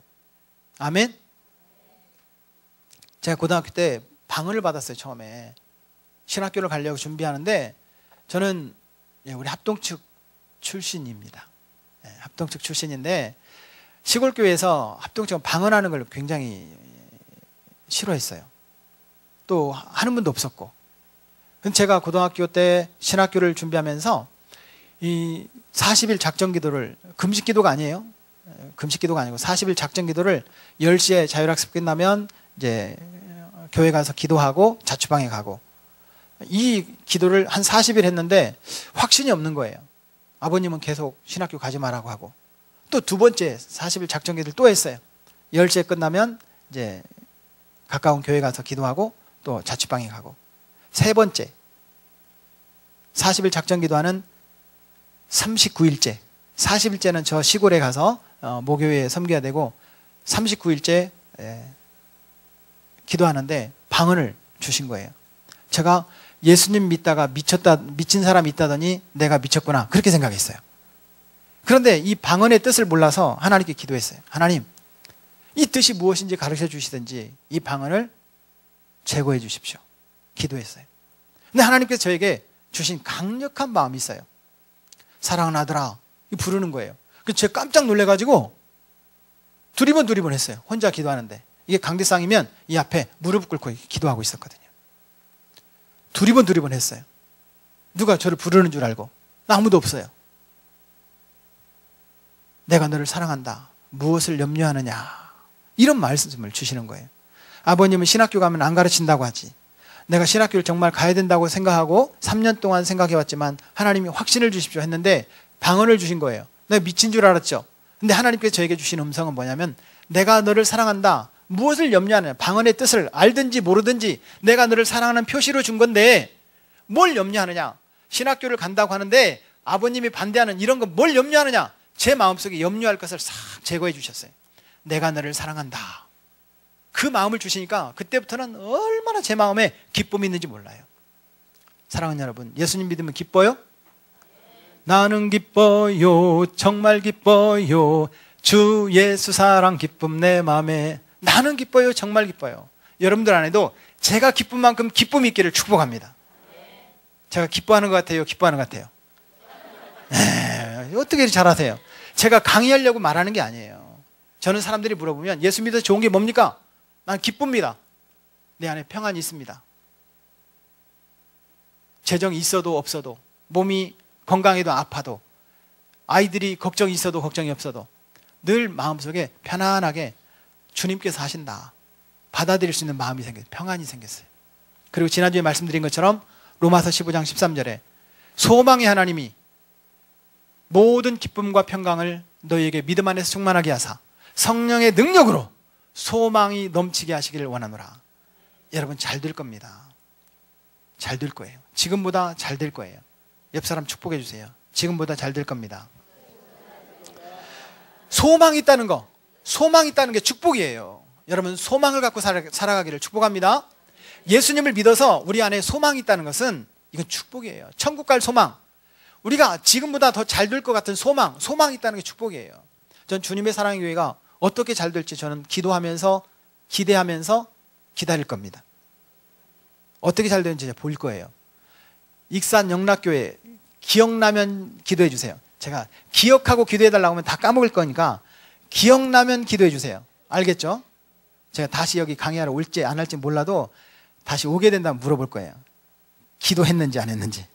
아멘. 제가 고등학교 때 방언을 받았어요. 처음에 신학교를 가려고 준비하는데 저는 우리 합동측 출신입니다. 합동측 출신인데 시골교회에서 합동측은 방언하는 걸 굉장히 싫어했어요. 또 하는 분도 없었고. 제가 고등학교 때 신학교를 준비하면서 이 40일 작정기도를, 금식기도가 아니에요. 금식기도가 아니고 40일 작정기도를 10시에 자율학습 끝나면 이제 교회 가서 기도하고 자취방에 가고, 이 기도를 한 40일 했는데 확신이 없는 거예요. 아버님은 계속 신학교 가지 말라고 하고, 또 두 번째 40일 작정기도를 또 했어요. 10시에 끝나면 이제 가까운 교회 가서 기도하고 또 자취방에 가고, 세 번째 40일 작정기도하는 39일째, 40일째는 저 시골에 가서 모교회에 섬겨야 되고 39일째 기도하는데 방언을 주신 거예요. 제가 예수님 믿다가 미친 사람이 있다더니 내가 미쳤구나, 그렇게 생각했어요. 그런데 이 방언의 뜻을 몰라서 하나님께 기도했어요. 하나님, 이 뜻이 무엇인지 가르쳐 주시든지 이 방언을 제거해 주십시오. 기도했어요. 근데 하나님께서 저에게 주신 강력한 마음이 있어요. 사랑하는 아들아, 부르는 거예요. 그래서 제가 깜짝 놀래가지고 두리번 했어요. 혼자 기도하는데. 이게 강대상이면 이 앞에 무릎 꿇고 기도하고 있었거든요. 두리번 했어요. 누가 저를 부르는 줄 알고. 아무도 없어요. 내가 너를 사랑한다. 무엇을 염려하느냐. 이런 말씀을 주시는 거예요. 아버님은 신학교 가면 안 가르친다고 하지. 내가 신학교를 정말 가야 된다고 생각하고 3년 동안 생각해왔지만 하나님이 확신을 주십시오 했는데 방언을 주신 거예요. 내가 미친 줄 알았죠. 근데 하나님께서 저에게 주신 음성은 뭐냐면, 내가 너를 사랑한다. 무엇을 염려하느냐. 방언의 뜻을 알든지 모르든지 내가 너를 사랑하는 표시로 준 건데 뭘 염려하느냐. 신학교를 간다고 하는데 아버님이 반대하는 이런 거 뭘 염려하느냐. 제 마음속에 염려할 것을 싹 제거해 주셨어요. 내가 너를 사랑한다. 그 마음을 주시니까 그때부터는 얼마나 제 마음에 기쁨이 있는지 몰라요. 사랑하는 여러분, 예수님 믿으면 기뻐요? 나는 기뻐요. 정말 기뻐요. 주 예수 사랑 기쁨 내 마음에. 나는 기뻐요. 정말 기뻐요. 여러분들 안에도 제가 기쁜 만큼 기쁨이 있기를 축복합니다. 제가 기뻐하는 것 같아요? 기뻐하는 것 같아요? 어떻게 이렇게 잘하세요? 제가 강의하려고 말하는 게 아니에요. 저는 사람들이 물어보면 예수 믿어서 좋은 게 뭡니까? 난 기쁩니다. 내 안에 평안이 있습니다. 재정이 있어도 없어도, 몸이 건강해도 아파도, 아이들이 걱정이 있어도 걱정이 없어도 늘 마음속에 편안하게 주님께서 하신다, 받아들일 수 있는 마음이 생겼어요. 평안이 생겼어요. 그리고 지난주에 말씀드린 것처럼 로마서 15장 13절에 소망의 하나님이 모든 기쁨과 평강을 너희에게 믿음 안에서 충만하게 하사 성령의 능력으로 소망이 넘치게 하시기를 원하노라. 여러분, 잘 될 겁니다. 잘 될 거예요. 지금보다 잘 될 거예요. 옆 사람 축복해 주세요. 지금보다 잘 될 겁니다. 소망이 있다는 거, 소망이 있다는 게 축복이에요. 여러분, 소망을 갖고 살아가기를 축복합니다. 예수님을 믿어서 우리 안에 소망이 있다는 것은 이건 축복이에요. 천국 갈 소망, 우리가 지금보다 더 잘 될 것 같은 소망이 있다는 게 축복이에요. 전 주님의 사랑의 교회가 어떻게 잘 될지 저는 기도하면서 기대하면서 기다릴 겁니다. 어떻게 잘 되는지 볼 거예요. 익산 영락교회 기억나면 기도해 주세요. 제가 기억하고 기도해 달라고 하면 다 까먹을 거니까 기억나면 기도해 주세요. 알겠죠? 제가 다시 여기 강의하러 올지 안 할지 몰라도 다시 오게 된다면 물어볼 거예요. 기도했는지 안 했는지.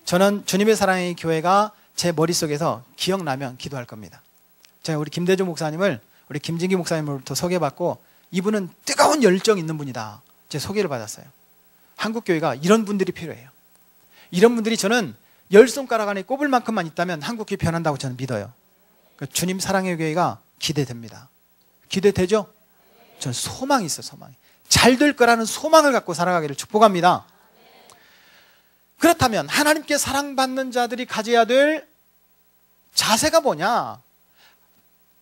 저는 주님의 사랑의 교회가 제 머릿속에서 기억나면 기도할 겁니다. 제가 우리 김대중 목사님을 우리 김진기 목사님으로부터 소개받고 이분은 뜨거운 열정 있는 분이다. 제 소개를 받았어요. 한국교회가 이런 분들이 필요해요. 이런 분들이 저는 10손가락 안에 꼽을 만큼만 있다면 한국교회 변한다고 저는 믿어요. 그러니까 주님 사랑의 교회가 기대됩니다. 기대되죠? 저는 소망이 있어요. 소망이. 잘 될 거라는 소망을 갖고 살아가기를 축복합니다. 그렇다면 하나님께 사랑받는 자들이 가져야 될 자세가 뭐냐?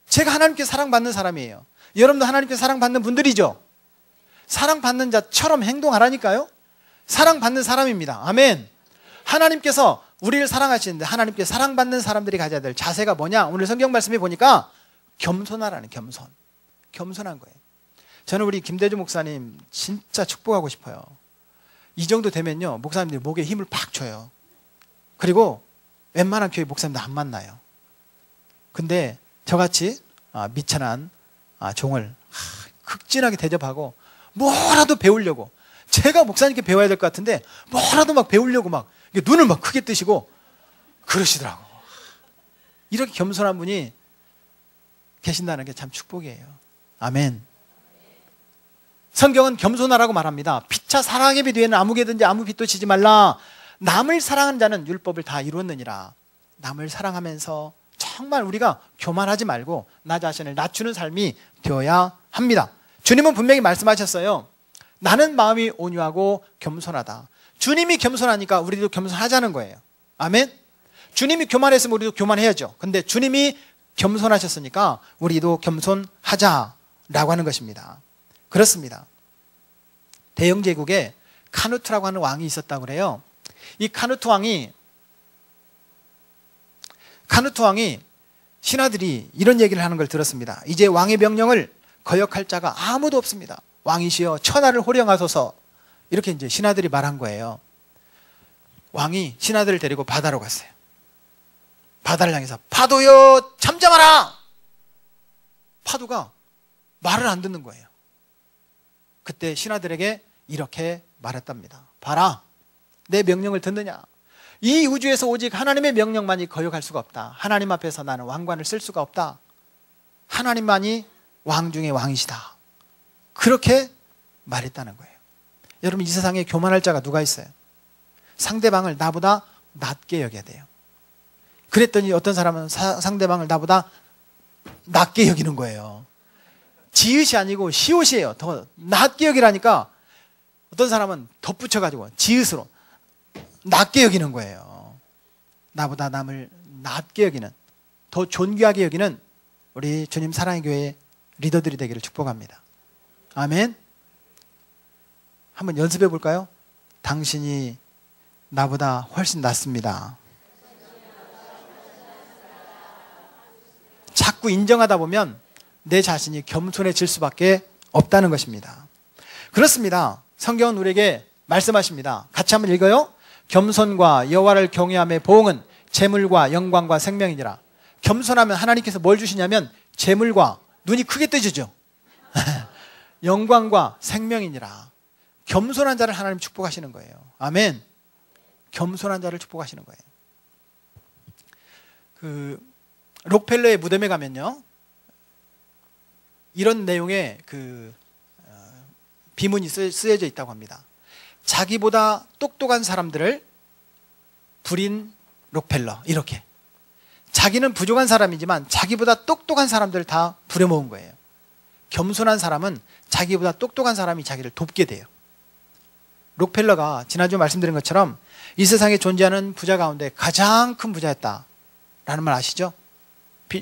제가 하나님께 사랑받는 사람이에요. 여러분도 하나님께 사랑받는 분들이죠? 사랑받는 자처럼 행동하라니까요. 사랑받는 사람입니다. 아멘. 하나님께서 우리를 사랑하시는데 하나님께 사랑받는 사람들이 가져야 될 자세가 뭐냐? 오늘 성경 말씀에 보니까 겸손하라는, 겸손한 거예요. 저는 우리 김대중 목사님 진짜 축복하고 싶어요. 이 정도 되면요, 목사님들이 목에 힘을 팍 줘요. 그리고 웬만한 교회 목사님들 안 만나요. 근데 저같이 미천한 종을 극진하게 대접하고 뭐라도 배우려고, 제가 목사님께 배워야 될 것 같은데 뭐라도 막 배우려고 막 눈을 막 크게 뜨시고 그러시더라고. 이렇게 겸손한 분이 계신다는 게 참 축복이에요. 아멘. 성경은 겸손하라고 말합니다. 피차 사랑의 빛 위에는 아무개든지 아무 빛도 지지 말라. 남을 사랑하는 자는 율법을 다 이루었느니라. 남을 사랑하면서 정말 우리가 교만하지 말고 나 자신을 낮추는 삶이 되어야 합니다. 주님은 분명히 말씀하셨어요. 나는 마음이 온유하고 겸손하다. 주님이 겸손하니까 우리도 겸손하자는 거예요. 아멘. 주님이 교만했으면 우리도 교만해야죠. 근데 주님이 겸손하셨으니까 우리도 겸손하자라고 하는 것입니다. 그렇습니다. 대영제국에 카누트라고 하는 왕이 있었다고 그래요. 이 카누트 왕이 신하들이 이런 얘기를 하는 걸 들었습니다. 이제 왕의 명령을 거역할 자가 아무도 없습니다. 왕이시여 천하를 호령하소서. 이렇게 이제 신하들이 말한 거예요. 왕이 신하들을 데리고 바다로 갔어요. 바다를 향해서 파도여 잠잠하라. 파도가 말을 안 듣는 거예요. 그때 신하들에게 이렇게 말했답니다. 봐라, 내 명령을 듣느냐? 이 우주에서 오직 하나님의 명령만이 거역할 수가 없다. 하나님 앞에서 나는 왕관을 쓸 수가 없다. 하나님만이 왕 중에 왕이시다. 그렇게 말했다는 거예요. 여러분, 이 세상에 교만할 자가 누가 있어요? 상대방을 나보다 낮게 여겨야 돼요. 그랬더니 어떤 사람은 상대방을 나보다 낮게 여기는 거예요. 지읒이 아니고 시옷이에요. 더 낮게 여기라니까 어떤 사람은 덧붙여가지고 지읒으로 낮게 여기는 거예요. 나보다 남을 낮게 여기는, 더 존귀하게 여기는 우리 주님 사랑의 교회 리더들이 되기를 축복합니다. 아멘. 한번 연습해 볼까요? 당신이 나보다 훨씬 낫습니다. 자꾸 인정하다 보면 내 자신이 겸손해질 수밖에 없다는 것입니다. 그렇습니다. 성경은 우리에게 말씀하십니다. 같이 한번 읽어요. 겸손과 여호와를 경외함의 보응은 재물과 영광과 생명이니라. 겸손하면 하나님께서 뭘 주시냐면 재물과, 눈이 크게 뜨지죠. 영광과 생명이니라. 겸손한 자를 하나님 축복하시는 거예요. 아멘. 겸손한 자를 축복하시는 거예요. 록펠러의 무덤에 가면요, 이런 내용의 비문이 쓰여져 있다고 합니다. 자기보다 똑똑한 사람들을 부린 록펠러. 이렇게 자기는 부족한 사람이지만 자기보다 똑똑한 사람들을 다 부려모은 거예요. 겸손한 사람은 자기보다 똑똑한 사람이 자기를 돕게 돼요. 록펠러가 지난주 말씀드린 것처럼 이 세상에 존재하는 부자 가운데 가장 큰 부자였다 라는 말 아시죠?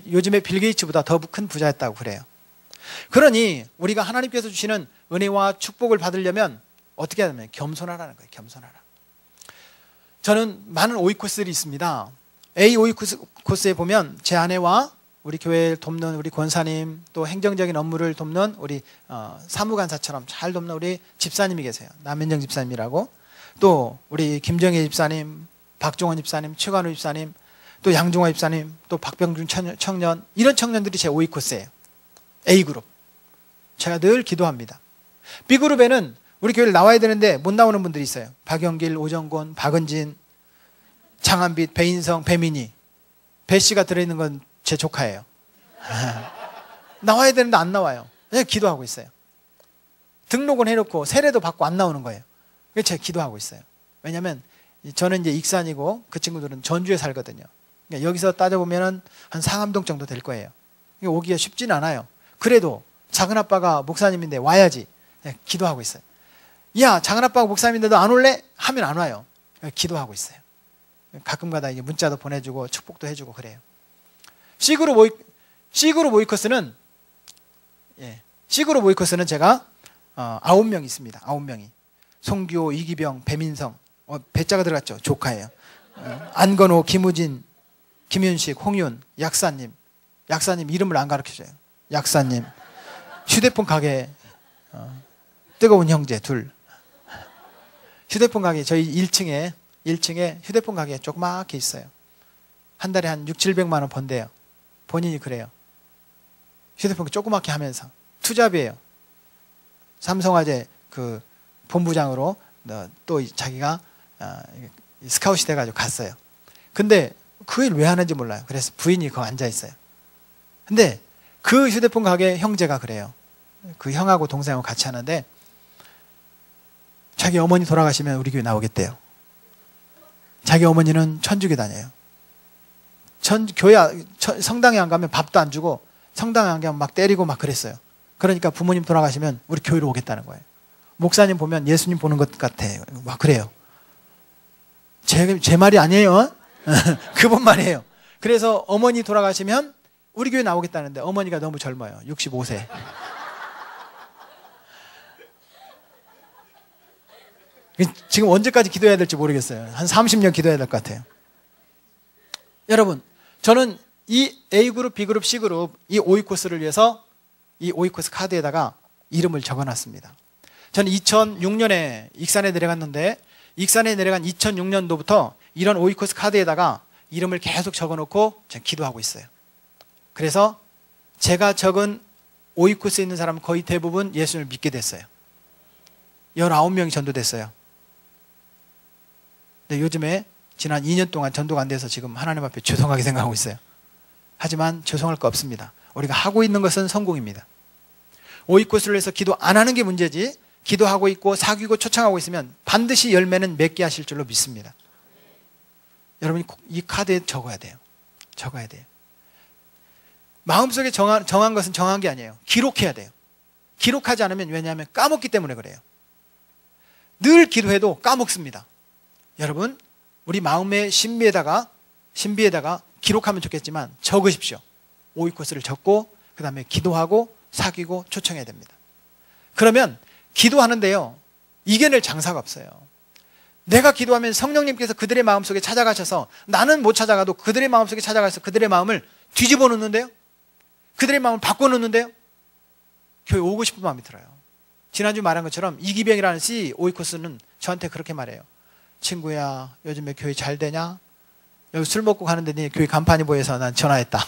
요즘에 빌 게이츠보다 더 큰 부자였다고 그래요. 그러니 우리가 하나님께서 주시는 은혜와 축복을 받으려면 어떻게 하냐면 겸손하라는 거예요. 겸손하라. 저는 많은 오이코스들이 있습니다. A 오이코스에 보면 제 아내와 우리 교회를 돕는 우리 권사님, 또 행정적인 업무를 돕는 우리 사무간사처럼 잘 돕는 우리 집사님이 계세요. 남현정 집사님이라고. 또 우리 김정혜 집사님, 박종원 집사님, 최관우 집사님, 또 양종화 집사님, 또 박병준 청년, 이런 청년들이 제 O코스예요. A그룹. 제가 늘 기도합니다. B그룹에는 우리 교회를 나와야 되는데 못 나오는 분들이 있어요. 박영길, 오정곤, 박은진, 장한빛, 배인성, 배민희. 배씨가 들어있는 건 제 조카예요. 나와야 되는데 안 나와요. 그냥 기도하고 있어요. 등록은 해놓고 세례도 받고 안 나오는 거예요. 그래서 제가 기도하고 있어요. 왜냐하면 저는 이제 익산이고 그 친구들은 전주에 살거든요. 그러니까 여기서 따져보면 한 상암동 정도 될 거예요. 오기가 쉽지는 않아요. 그래도 작은아빠가 목사님인데 와야지. 기도하고 있어요. 야, 작은아빠가 목사님인데 너 안 올래? 하면 안 와요. 기도하고 있어요. 가끔가다 이제 문자도 보내주고 축복도 해주고 그래요. C그룹 오이코스는 C그룹 오이코스는 제가 9명 있습니다. 9명이. 송규호, 이기병, 배민성, 배자가 들어갔죠. 조카예요. 안건호, 김우진, 김윤식, 홍윤, 약사님 이름을 안 가르쳐줘요. 약사님, 휴대폰 가게, 뜨거운 형제 둘. 휴대폰 가게 저희 1층에 휴대폰 가게 조그맣게 있어요. 한 달에 한 600~700만 원 번대요. 본인이 그래요. 휴대폰 조그맣게 하면서 투잡이에요. 삼성화재 그 본부장으로 또 자기가 스카웃이 돼가지고 갔어요. 근데 그 일 왜 하는지 몰라요. 그래서 부인이 거기 앉아 있어요. 근데 그 휴대폰 가게 형제가 그래요. 그 형하고 동생하고 같이 하는데 자기 어머니 돌아가시면 우리 교회 나오겠대요. 자기 어머니는 천주교 다녀요. 성당에 안 가면 밥도 안 주고 성당에 안 가면 막 때리고 막 그랬어요. 그러니까 부모님 돌아가시면 우리 교회로 오겠다는 거예요. 목사님 보면 예수님 보는 것 같아. 막 그래요. 제 말이 아니에요. 그분 말이에요. 그래서 어머니 돌아가시면 우리 교회 나오겠다는데 어머니가 너무 젊어요. 65세. 지금 언제까지 기도해야 될지 모르겠어요. 한 30년 기도해야 될 것 같아요. 여러분, 저는 이 A그룹, B그룹, C그룹 이 오이코스를 위해서 이 오이코스 카드에다가 이름을 적어놨습니다. 저는 2006년에 익산에 내려갔는데 익산에 내려간 2006년도부터 이런 오이코스 카드에다가 이름을 계속 적어놓고 제가 기도하고 있어요. 그래서 제가 적은 오이코스에 있는 사람은 거의 대부분 예수님을 믿게 됐어요. 19명이 전도됐어요. 근데 요즘에 지난 2년 동안 전도가 안 돼서 지금 하나님 앞에 죄송하게 생각하고 있어요. 하지만 죄송할 거 없습니다. 우리가 하고 있는 것은 성공입니다. 오이코스를 위해서 기도 안 하는 게 문제지 기도하고 있고 사귀고 초청하고 있으면 반드시 열매는 맺게 하실 줄로 믿습니다. 여러분이 이 카드에 적어야 돼요. 적어야 돼요. 마음속에 정한 것은 정한 게 아니에요. 기록해야 돼요. 기록하지 않으면 왜냐하면 까먹기 때문에 그래요. 늘 기도해도 까먹습니다. 여러분, 우리 마음의 신비에다가 기록하면 좋겠지만 적으십시오. 오이코스를 적고 그 다음에 기도하고 사귀고 초청해야 됩니다. 그러면 기도하는데요, 이겨낼 장사가 없어요. 내가 기도하면 성령님께서 그들의 마음속에 찾아가셔서 나는 못 찾아가도 그들의 마음속에 찾아가서 그들의 마음을 뒤집어 놓는데요, 그들의 마음을 바꿔 놓는데요, 교회 오고 싶은 마음이 들어요. 지난주 말한 것처럼 이기병이라는 C 오이코스는 저한테 그렇게 말해요. 친구야, 요즘에 교회 잘 되냐? 여기 술 먹고 가는데 네 교회 간판이 보여서 난 전화했다.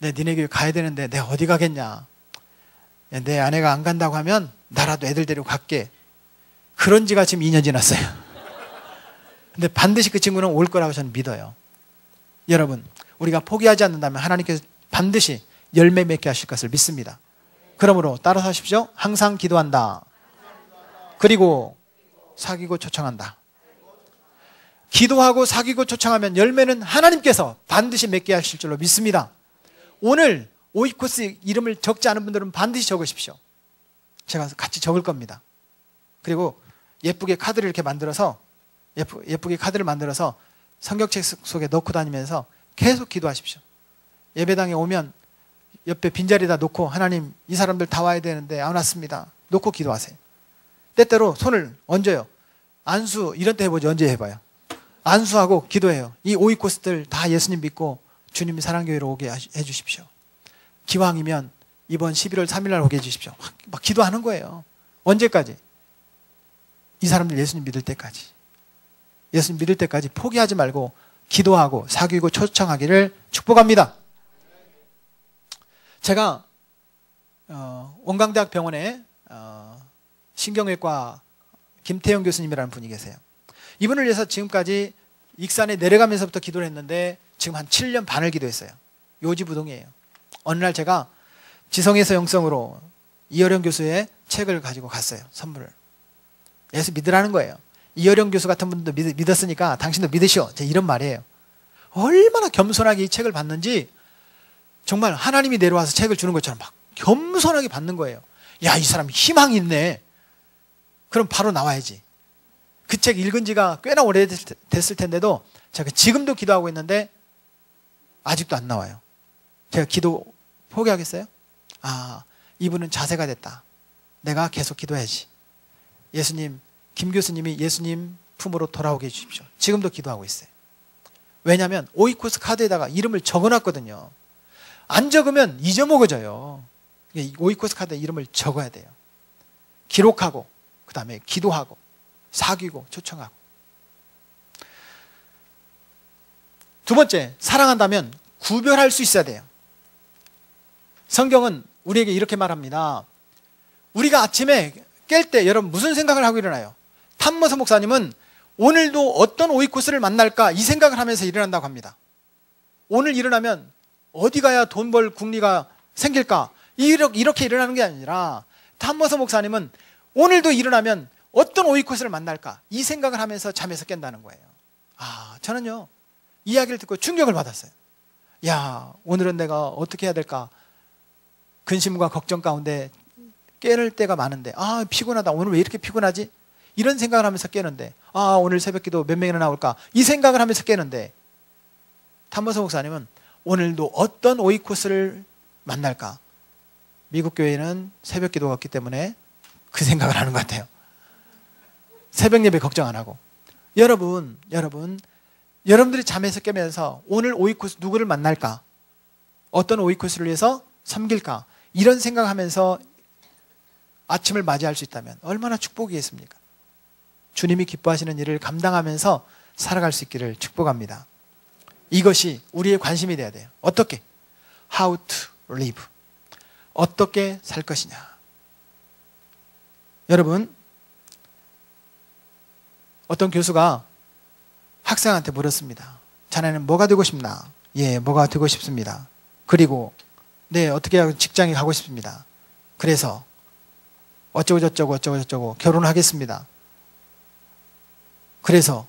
니네 교회 가야 되는데 내가 어디 가겠냐? 내 아내가 안 간다고 하면 나라도 애들 데리고 갈게. 그런 지가 지금 2년 지났어요. 근데 반드시 그 친구는 올 거라고 저는 믿어요. 여러분, 우리가 포기하지 않는다면 하나님께서 반드시 열매 맺게 하실 것을 믿습니다. 그러므로 따라서 하십시오. 항상 기도한다. 그리고 사귀고 초청한다. 기도하고 사귀고 초청하면 열매는 하나님께서 반드시 맺게 하실 줄로 믿습니다. 오늘 오이코스 이름을 적지 않은 분들은 반드시 적으십시오. 제가 같이 적을 겁니다. 그리고 예쁘게 카드를 이렇게 만들어서 예쁘게 카드를 만들어서 성경책 속에 넣고 다니면서 계속 기도하십시오. 예배당에 오면 옆에 빈자리에다 놓고 하나님 이 사람들 다 와야 되는데 안 왔습니다. 놓고 기도하세요. 때때로 손을 얹어요. 안수 이런 때 해보죠. 언제 해봐요. 안수하고 기도해요. 이 오이코스들 다 예수님 믿고 주님 사랑교회로 오게 해주십시오. 기왕이면 이번 11월 3일 날 오게 해주십시오. 막 기도하는 거예요. 언제까지? 이 사람들 예수님 믿을 때까지. 예수님 믿을 때까지 포기하지 말고 기도하고 사귀고 초청하기를 축복합니다. 제가 원광대학 병원에 신경외과 김태형 교수님이라는 분이 계세요. 이분을 위해서 지금까지 익산에 내려가면서부터 기도를 했는데 지금 한 7년 반을 기도했어요. 요지부동이에요. 어느 날 제가 지성에서 영성으로 이어령 교수의 책을 가지고 갔어요. 선물을. 예수 믿으라는 거예요. 이어령 교수 같은 분도 믿었으니까 당신도 믿으시오. 제 이런 말이에요. 얼마나 겸손하게 이 책을 받는지 정말 하나님이 내려와서 책을 주는 것처럼 막 겸손하게 받는 거예요. 야, 이 사람 희망이 있네. 그럼 바로 나와야지. 그 책 읽은 지가 꽤나 오래됐을 텐데도 제가 지금도 기도하고 있는데 아직도 안 나와요. 제가 기도 포기하겠어요? 아, 이분은 자세가 됐다. 내가 계속 기도해야지. 예수님, 김 교수님이 예수님 품으로 돌아오게 해주십시오. 지금도 기도하고 있어요. 왜냐하면 오이코스 카드에다가 이름을 적어놨거든요. 안 적으면 잊어먹어져요. 오이코스 카드에 이름을 적어야 돼요. 기록하고 그 다음에 기도하고 사귀고 초청하고. 두 번째, 사랑한다면 구별할 수 있어야 돼요. 성경은 우리에게 이렇게 말합니다. 우리가 아침에 깰 때 여러분 무슨 생각을 하고 일어나요? 탐머서 목사님은 오늘도 어떤 오이코스를 만날까 이 생각을 하면서 일어난다고 합니다. 오늘 일어나면 어디 가야 돈 벌 국리가 생길까 이렇게 일어나는 게 아니라 탐머서 목사님은 오늘도 일어나면 어떤 오이코스를 만날까 이 생각을 하면서 잠에서 깬다는 거예요. 아, 저는요 이야기를 듣고 충격을 받았어요. 야, 오늘은 내가 어떻게 해야 될까 근심과 걱정 가운데 깨를 때가 많은데 아, 피곤하다. 오늘 왜 이렇게 피곤하지? 이런 생각을 하면서 깨는데 아, 오늘 새벽기도 몇 명이나 나올까 이 생각을 하면서 깨는데 탐머서 목사님은 오늘도 어떤 오이코스를 만날까? 미국 교회는 새벽기도가 없기 때문에 그 생각을 하는 것 같아요. 새벽 예배 걱정 안 하고. 여러분들이 잠에서 깨면서 오늘 오이코스 누구를 만날까? 어떤 오이코스를 위해서 섬길까? 이런 생각하면서 아침을 맞이할 수 있다면 얼마나 축복이겠습니까? 주님이 기뻐하시는 일을 감당하면서 살아갈 수 있기를 축복합니다. 이것이 우리의 관심이 돼야 돼요. 어떻게? How to live. 어떻게 살 것이냐. 여러분, 어떤 교수가 학생한테 물었습니다. 자네는 뭐가 되고 싶나? 예, 뭐가 되고 싶습니다. 그리고 네, 어떻게 하고 직장에 가고 싶습니다. 그래서 어쩌고 결혼하겠습니다. 그래서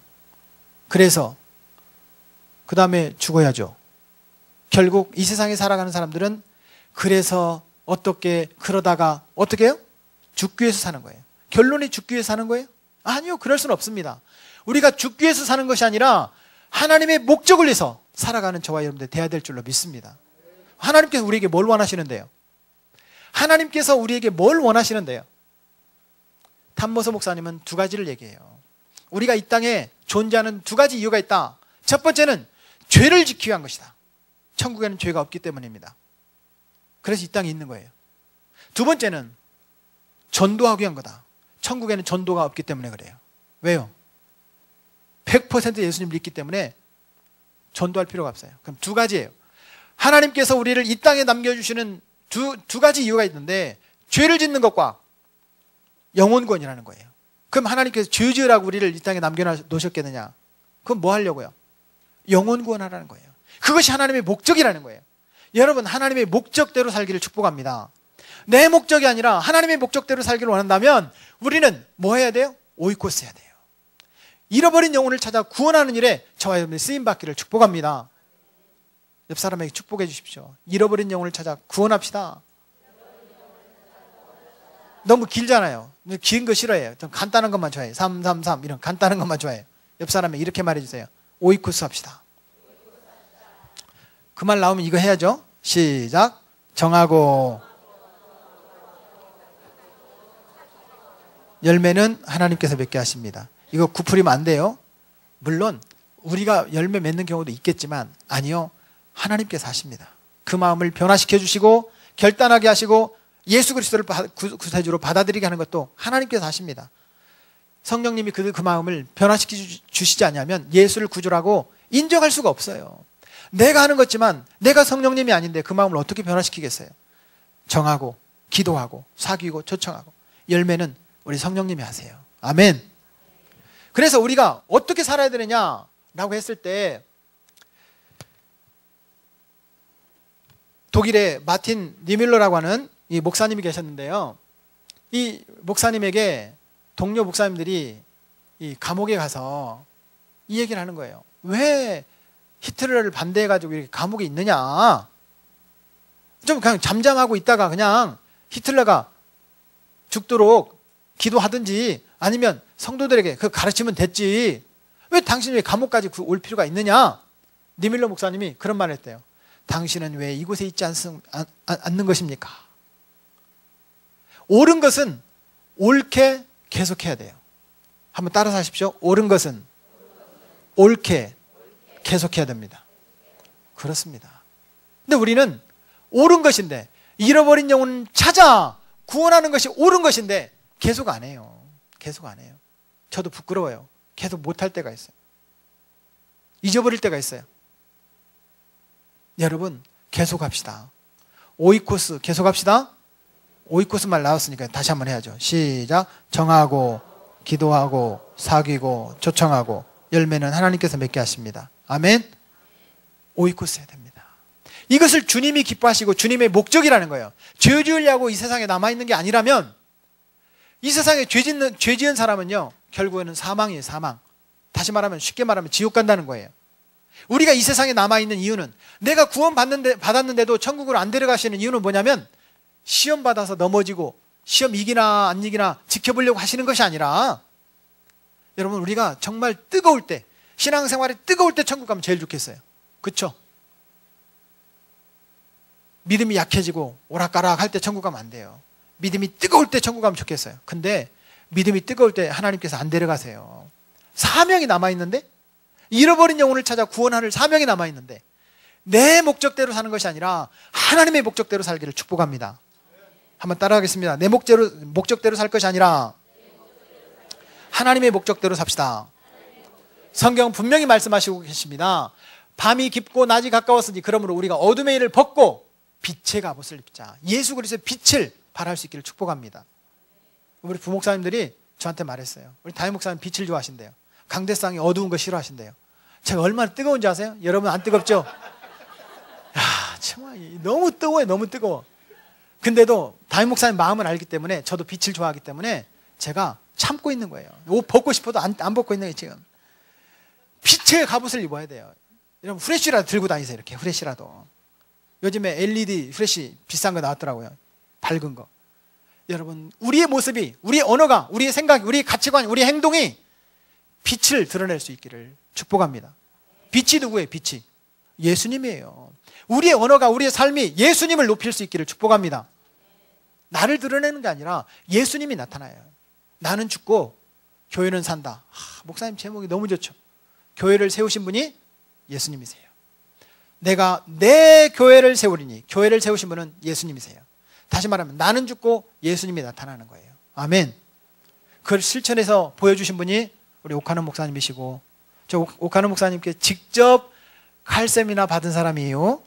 그 다음에 죽어야죠. 결국 이 세상에 살아가는 사람들은 그래서 그러다가 어떻게 해요? 죽기 위해서 사는 거예요. 결론이 죽기 위해서 사는 거예요? 아니요, 그럴 수는 없습니다. 우리가 죽기 위해서 사는 것이 아니라 하나님의 목적을 위해서 살아가는 저와 여러분들 돼야 될 줄로 믿습니다. 하나님께서 우리에게 뭘 원하시는데요? 하나님께서 우리에게 뭘 원하시는데요? 탐머서 목사님은 두 가지를 얘기해요. 우리가 이 땅에 존재하는 두 가지 이유가 있다. 첫 번째는 죄를 지키기 위한 것이다. 천국에는 죄가 없기 때문입니다. 그래서 이 땅에 있는 거예요. 두 번째는 전도하기 위한 거다. 천국에는 전도가 없기 때문에 그래요. 왜요? 100% 예수님 믿기 때문에 전도할 필요가 없어요. 그럼 두 가지예요. 하나님께서 우리를 이 땅에 남겨주시는 두 가지 이유가 있는데 죄를 짓는 것과 영혼권이라는 거예요. 그럼 하나님께서 죄 지으라고 우리를 이 땅에 남겨놓으셨겠느냐? 그건 뭐 하려고요? 영혼권 하라는 거예요. 그것이 하나님의 목적이라는 거예요. 여러분, 하나님의 목적대로 살기를 축복합니다. 내 목적이 아니라 하나님의 목적대로 살기를 원한다면 우리는 뭐 해야 돼요? 오이코스 해야 돼요. 잃어버린 영혼을 찾아 구원하는 일에 저와 여러분이 쓰임받기를 축복합니다. 옆 사람에게 축복해 주십시오. 잃어버린 영혼을 찾아 구원합시다. 너무 길잖아요. 긴 거 싫어해요. 좀 간단한 것만 좋아해요. 333 이런 간단한 것만 좋아해요. 옆 사람에 이렇게 말해주세요. 오이코스 합시다. 그 말 나오면 이거 해야죠. 시작. 정하고 열매는 하나님께서 맺게 하십니다. 이거 구풀이면 안 돼요. 물론 우리가 열매 맺는 경우도 있겠지만 아니요. 하나님께서 하십니다. 그 마음을 변화시켜 주시고 결단하게 하시고 예수 그리스도를 구세주로 받아들이게 하는 것도 하나님께서 하십니다. 성령님이 그 마음을 변화시켜 주시지 않냐면 예수를 구주라고 인정할 수가 없어요. 내가 하는 것지만 내가 성령님이 아닌데 그 마음을 어떻게 변화시키겠어요? 정하고 기도하고 사귀고 초청하고 열매는 우리 성령님이 하세요. 아멘. 그래서 우리가 어떻게 살아야 되느냐라고 했을 때 독일의 마틴 니밀러라고 하는 이 목사님이 계셨는데요. 이 목사님에게 동료 목사님들이 이 감옥에 가서 이 얘기를 하는 거예요. 왜 히틀러를 반대해가지고 이렇게 감옥에 있느냐? 좀 그냥 잠잠하고 있다가 그냥 히틀러가 죽도록 기도하든지 아니면 성도들에게 그 가르치면 됐지. 왜 당신이 왜 감옥까지 올 필요가 있느냐? 니밀러 목사님이 그런 말을 했대요. 당신은 왜 이곳에 있지 않는 것입니까? 옳은 것은 옳게 계속해야 돼요. 한번 따라서 하십시오. 옳은 것은 옳게 계속해야 됩니다. 그렇습니다. 근데 우리는 옳은 것인데 잃어버린 영혼을 찾아 구원하는 것이 옳은 것인데 계속 안 해요. 계속 안 해요. 저도 부끄러워요. 계속 못할 때가 있어요. 잊어버릴 때가 있어요. 여러분 계속합시다. 오이코스 계속합시다. 오이코스 말 나왔으니까 다시 한번 해야죠. 시작. 정하고 기도하고 사귀고 초청하고 열매는 하나님께서 맺게 하십니다. 아멘. 오이코스 해야 됩니다. 이것을 주님이 기뻐하시고 주님의 목적이라는 거예요. 죄 지으려고 이 세상에 남아있는 게 아니라면 이 세상에 죄 지은 사람은요 결국에는 사망이에요. 사망. 다시 말하면 쉽게 말하면 지옥 간다는 거예요. 우리가 이 세상에 남아있는 이유는 내가 구원 받았는데도 천국으로 안 데려가시는 이유는 뭐냐면 시험 받아서 넘어지고 시험 이기나 안 이기나 지켜보려고 하시는 것이 아니라 여러분 우리가 정말 뜨거울 때 신앙생활이 뜨거울 때 천국 가면 제일 좋겠어요. 그렇죠? 믿음이 약해지고 오락가락 할 때 천국 가면 안 돼요. 믿음이 뜨거울 때 천국 가면 좋겠어요. 근데 믿음이 뜨거울 때 하나님께서 안 데려가세요. 사명이 남아있는데 잃어버린 영혼을 찾아 구원하는 사명이 남아있는데 내 목적대로 사는 것이 아니라 하나님의 목적대로 살기를 축복합니다. 한번 따라하겠습니다. 내 목적대로 살 것이 아니라 하나님의 목적대로 삽시다. 성경은 분명히 말씀하시고 계십니다. 밤이 깊고 낮이 가까웠으니 그러므로 우리가 어둠의 일을 벗고 빛의 갑옷을 입자. 예수 그리스도의 빛을 발할 수 있기를 축복합니다. 우리 부목사님들이 저한테 말했어요. 우리 담임 목사님 빛을 좋아하신대요. 강대상이 어두운 거 싫어하신대요. 제가 얼마나 뜨거운지 아세요? 여러분 안 뜨겁죠? 야, 정말 너무 뜨거워요. 너무 뜨거워. 근데도 담임 목사님 마음을 알기 때문에 저도 빛을 좋아하기 때문에 제가 참고 있는 거예요. 옷 벗고 싶어도 안 벗고 있는 게 지금. 빛의 갑옷을 입어야 돼요. 여러분 후레쉬라도 들고 다니세요. 이렇게 후레쉬라도. 요즘에 LED 후레쉬 비싼 거 나왔더라고요. 밝은 거. 여러분 우리의 모습이, 우리의 언어가, 우리의 생각이, 우리의 가치관, 우리의 행동이 빛을 드러낼 수 있기를 축복합니다. 빛이 누구예요? 빛이 예수님이에요. 우리의 언어가, 우리의 삶이 예수님을 높일 수 있기를 축복합니다. 나를 드러내는 게 아니라 예수님이 나타나요. 나는 죽고 교회는 산다. 목사님 제목이 너무 좋죠. 교회를 세우신 분이 예수님이세요. 내가 내 교회를 세우리니, 교회를 세우신 분은 예수님이세요. 다시 말하면 나는 죽고 예수님이 나타나는 거예요. 아멘. 그걸 실천해서 보여주신 분이 우리 오카노 목사님이시고, 저 오카노 목사님께 직접 칼세미나 받은 사람이에요.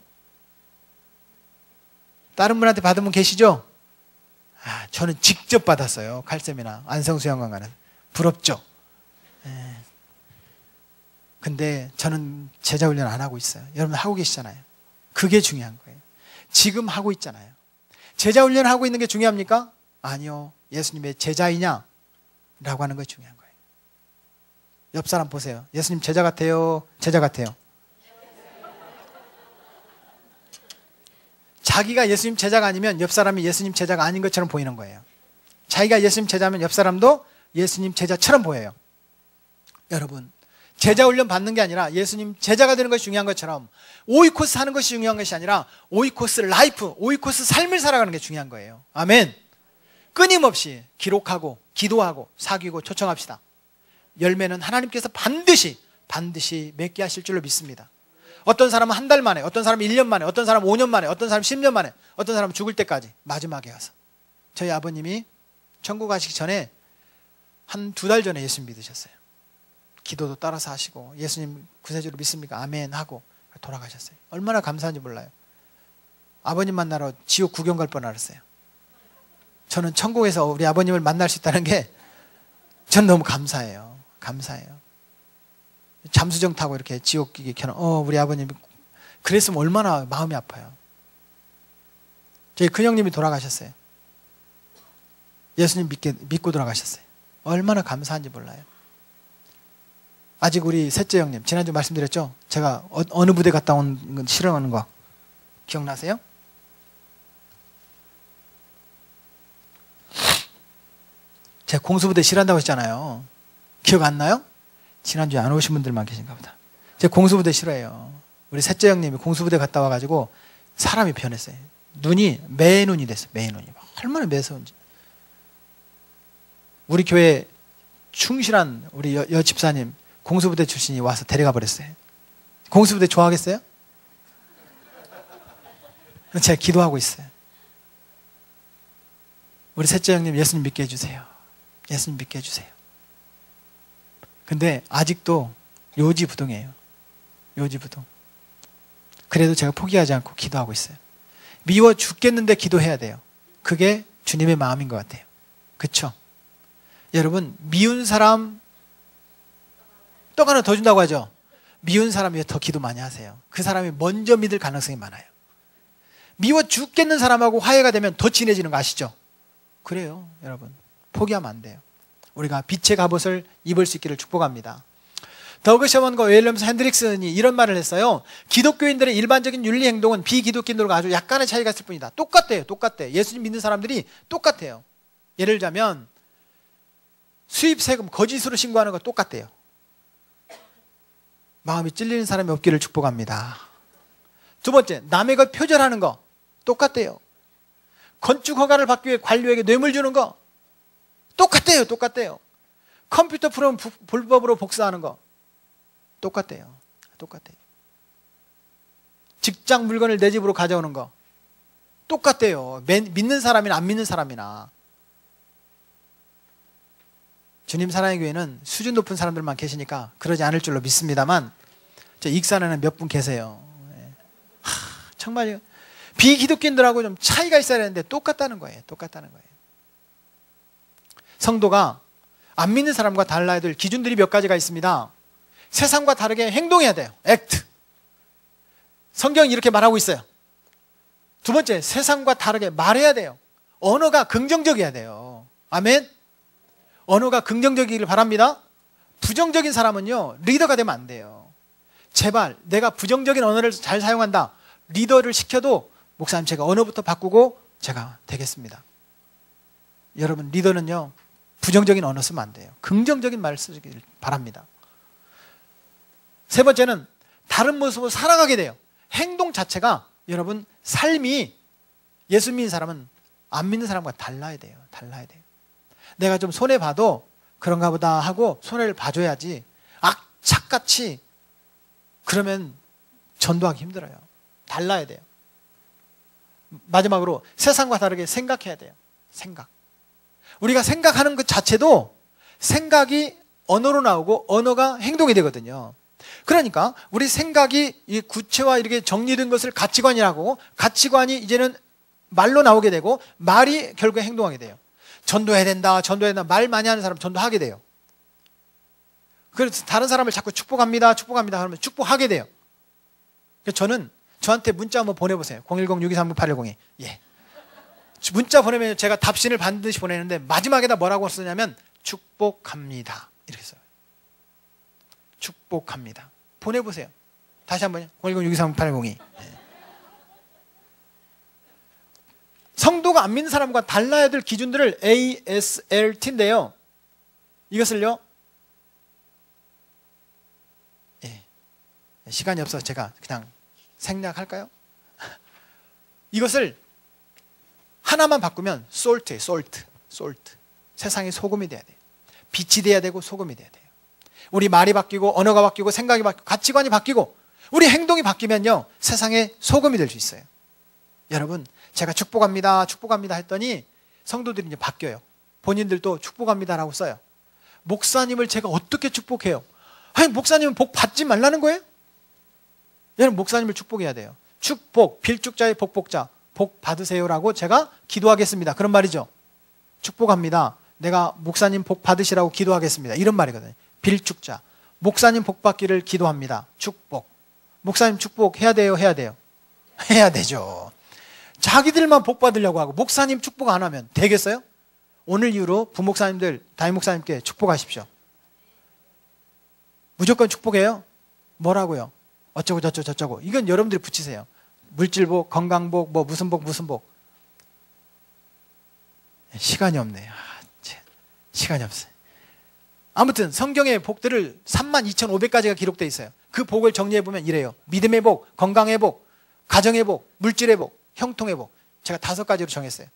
다른 분한테 받은 분 계시죠? 저는 직접 받았어요. 칼세미나 안성수양관 가는. 부럽죠? 근데 저는 제자훈련 안 하고 있어요. 여러분 하고 계시잖아요. 그게 중요한 거예요. 지금 하고 있잖아요. 제자훈련 하고 있는 게 중요합니까? 아니요. 예수님의 제자이냐? 라고 하는 게 중요한 거예요. 옆 사람 보세요. 예수님 제자 같아요? 제자 같아요? 자기가 예수님 제자가 아니면 옆 사람이 예수님 제자가 아닌 것처럼 보이는 거예요. 자기가 예수님 제자면 옆 사람도 예수님 제자처럼 보여요. 여러분, 제자 훈련 받는 게 아니라 예수님 제자가 되는 것이 중요한 것처럼 오이코스 하는 것이 중요한 것이 아니라 오이코스 라이프, 오이코스 삶을 살아가는 게 중요한 거예요. 아멘. 끊임없이 기록하고 기도하고 사귀고 초청합시다. 열매는 하나님께서 반드시 맺게 하실 줄로 믿습니다. 어떤 사람은 한 달 만에, 어떤 사람은 1년 만에, 어떤 사람은 5년 만에, 어떤 사람은 10년 만에, 어떤 사람은 죽을 때까지 마지막에 와서. 저희 아버님이 천국 가시기 전에 한 2달 전에 예수님 믿으셨어요. 기도도 따라서 하시고 예수님 구세주로 믿습니까? 아멘 하고 돌아가셨어요. 얼마나 감사한지 몰라요. 아버님 만나러 지옥 구경 갈 뻔했어요. 저는 천국에서 우리 아버님을 만날 수 있다는 게 전 너무 감사해요. 감사해요. 잠수정 타고 이렇게 지옥 기기 켜놓은 우리 아버님 그랬으면 얼마나 마음이 아파요. 저희 큰형님이 돌아가셨어요. 예수님 믿고 돌아가셨어요. 얼마나 감사한지 몰라요. 아직 우리 셋째 형님, 지난주 말씀드렸죠? 제가 어느 부대 갔다 온 건 실험하는 거 기억나세요? 제가 공수부대 싫어한다고 했잖아요. 기억 안 나요? 지난주에 안 오신 분들만 계신가 보다. 제가 공수부대 싫어해요. 우리 셋째 형님이 공수부대 갔다 와가지고 사람이 변했어요. 눈이 매눈이 됐어요. 매눈이. 얼마나 매서운지. 우리 교회 충실한 우리 여 집사님 공수부대 출신이 와서 데려가 버렸어요. 공수부대 좋아하겠어요? 제가 기도하고 있어요. 우리 셋째 형님 예수님 믿게 해주세요. 예수님 믿게 해주세요. 근데 아직도 요지부동이에요. 요지부동. 그래도 제가 포기하지 않고 기도하고 있어요. 미워 죽겠는데 기도해야 돼요. 그게 주님의 마음인 것 같아요. 그렇죠? 여러분, 미운 사람 떡 하나 더 준다고 하죠. 미운 사람이 더 기도 많이 하세요. 그 사람이 먼저 믿을 가능성이 많아요. 미워 죽겠는 사람하고 화해가 되면 더 친해지는 거 아시죠? 그래요, 여러분. 포기하면 안 돼요. 우리가 빛의 갑옷을 입을 수 있기를 축복합니다. 더그 셔먼과 윌리엄스 핸드릭슨이 이런 말을 했어요. 기독교인들의 일반적인 윤리 행동은 비기독교인들과 아주 약간의 차이가 있을 뿐이다. 똑같대요. 똑같대. 예수님 믿는 사람들이 똑같아요. 예를 들자면 수입세금 거짓으로 신고하는 거 똑같대요. 마음이 찔리는 사람이 없기를 축복합니다. 두 번째, 남의 것 표절하는 거 똑같대요. 건축 허가를 받기 위해 관료에게 뇌물 주는 거 똑같대요. 똑같대요. 컴퓨터 프로그램 불법으로 복사하는 거 똑같대요. 똑같대요. 직장 물건을 내 집으로 가져오는 거 똑같대요. 믿는 사람이나 안 믿는 사람이나. 주님 사랑의 교회는 수준 높은 사람들만 계시니까 그러지 않을 줄로 믿습니다만 저 익산에는 몇 분 계세요. 정말 비기독교인들하고 좀 차이가 있어야 되는데 똑같다는 거예요. 똑같다는 거예요. 성도가 안 믿는 사람과 달라야 될 기준들이 몇 가지가 있습니다. 세상과 다르게 행동해야 돼요. 액트. 성경이 이렇게 말하고 있어요. 두 번째, 세상과 다르게 말해야 돼요. 언어가 긍정적이어야 돼요. 아멘. 언어가 긍정적이길 바랍니다. 부정적인 사람은요, 리더가 되면 안 돼요. 제발 내가 부정적인 언어를 잘 사용한다. 리더를 시켜도 목사님 제가 언어부터 바꾸고 제가 되겠습니다. 여러분, 리더는요, 부정적인 언어 쓰면 안 돼요. 긍정적인 말을 쓰길 바랍니다. 세 번째는 다른 모습으로 살아가게 돼요. 행동 자체가 여러분 삶이 예수 믿는 사람은 안 믿는 사람과 달라야 돼요. 달라야 돼요. 내가 좀 손해봐도 그런가 보다 하고 손해를 봐줘야지 악착같이 그러면 전도하기 힘들어요. 달라야 돼요. 마지막으로 세상과 다르게 생각해야 돼요. 생각. 우리가 생각하는 것 자체도 생각이 언어로 나오고 언어가 행동이 되거든요. 그러니까 우리 생각이 이 구체화 이렇게 정리된 것을 가치관이라고, 가치관이 이제는 말로 나오게 되고 말이 결국에 행동하게 돼요. 전도해야 된다, 전도해야 된다. 말 많이 하는 사람 전도하게 돼요. 그래서 다른 사람을 자꾸 축복합니다, 축복합니다 하면 축복하게 돼요. 그래서 저는 저한테 문자 한번 보내보세요. 010-6239-8102. 예. 문자 보내면 제가 답신을 반드시 보내는데 마지막에다 뭐라고 쓰냐면 축복합니다. 이렇게 써요. 축복합니다. 보내보세요. 다시 한번요. 010-6239-8102. 예. 성도가 안 믿는 사람과 달라야 될 기준들을 ASLT인데요. 이것을요, 시간이 없어서 제가 그냥 생략할까요? 이것을 하나만 바꾸면 salt예요. salt. 세상의 소금이 돼야 돼요. 빛이 돼야 되고 소금이 돼야 돼요. 우리 말이 바뀌고 언어가 바뀌고 생각이 바뀌고 가치관이 바뀌고 우리 행동이 바뀌면요, 세상의 소금이 될 수 있어요. 여러분, 제가 축복합니다 했더니 성도들이 이제 바뀌어요. 본인들도 축복합니다라고 써요. 목사님을 제가 어떻게 축복해요? 아니, 목사님은 복 받지 말라는 거예요? 여러분, 목사님을 축복해야 돼요. 축복, 빌축자의 복복자, 복 받으세요라고 제가 기도하겠습니다. 그런 말이죠. 축복합니다. 내가 목사님 복 받으시라고 기도하겠습니다. 이런 말이거든요. 빌축자, 목사님 복 받기를 기도합니다. 축복. 목사님 축복 해야 돼요? 해야 돼요? 해야 되죠. 자기들만 복 받으려고 하고 목사님 축복 안 하면 되겠어요? 오늘 이후로 부목사님들, 담임목사님께 축복하십시오. 무조건 축복해요? 뭐라고요? 어쩌고 저쩌고. 이건 여러분들이 붙이세요. 물질복, 건강복, 뭐 무슨 복. 시간이 없네요. 시간이 없어요. 아무튼 성경의 복들을 32,500가지가 기록되어 있어요. 그 복을 정리해보면 이래요. 믿음의 복, 건강의 복, 가정의 복, 물질의 복, 형통의 복. 제가 5가지로 정했어요.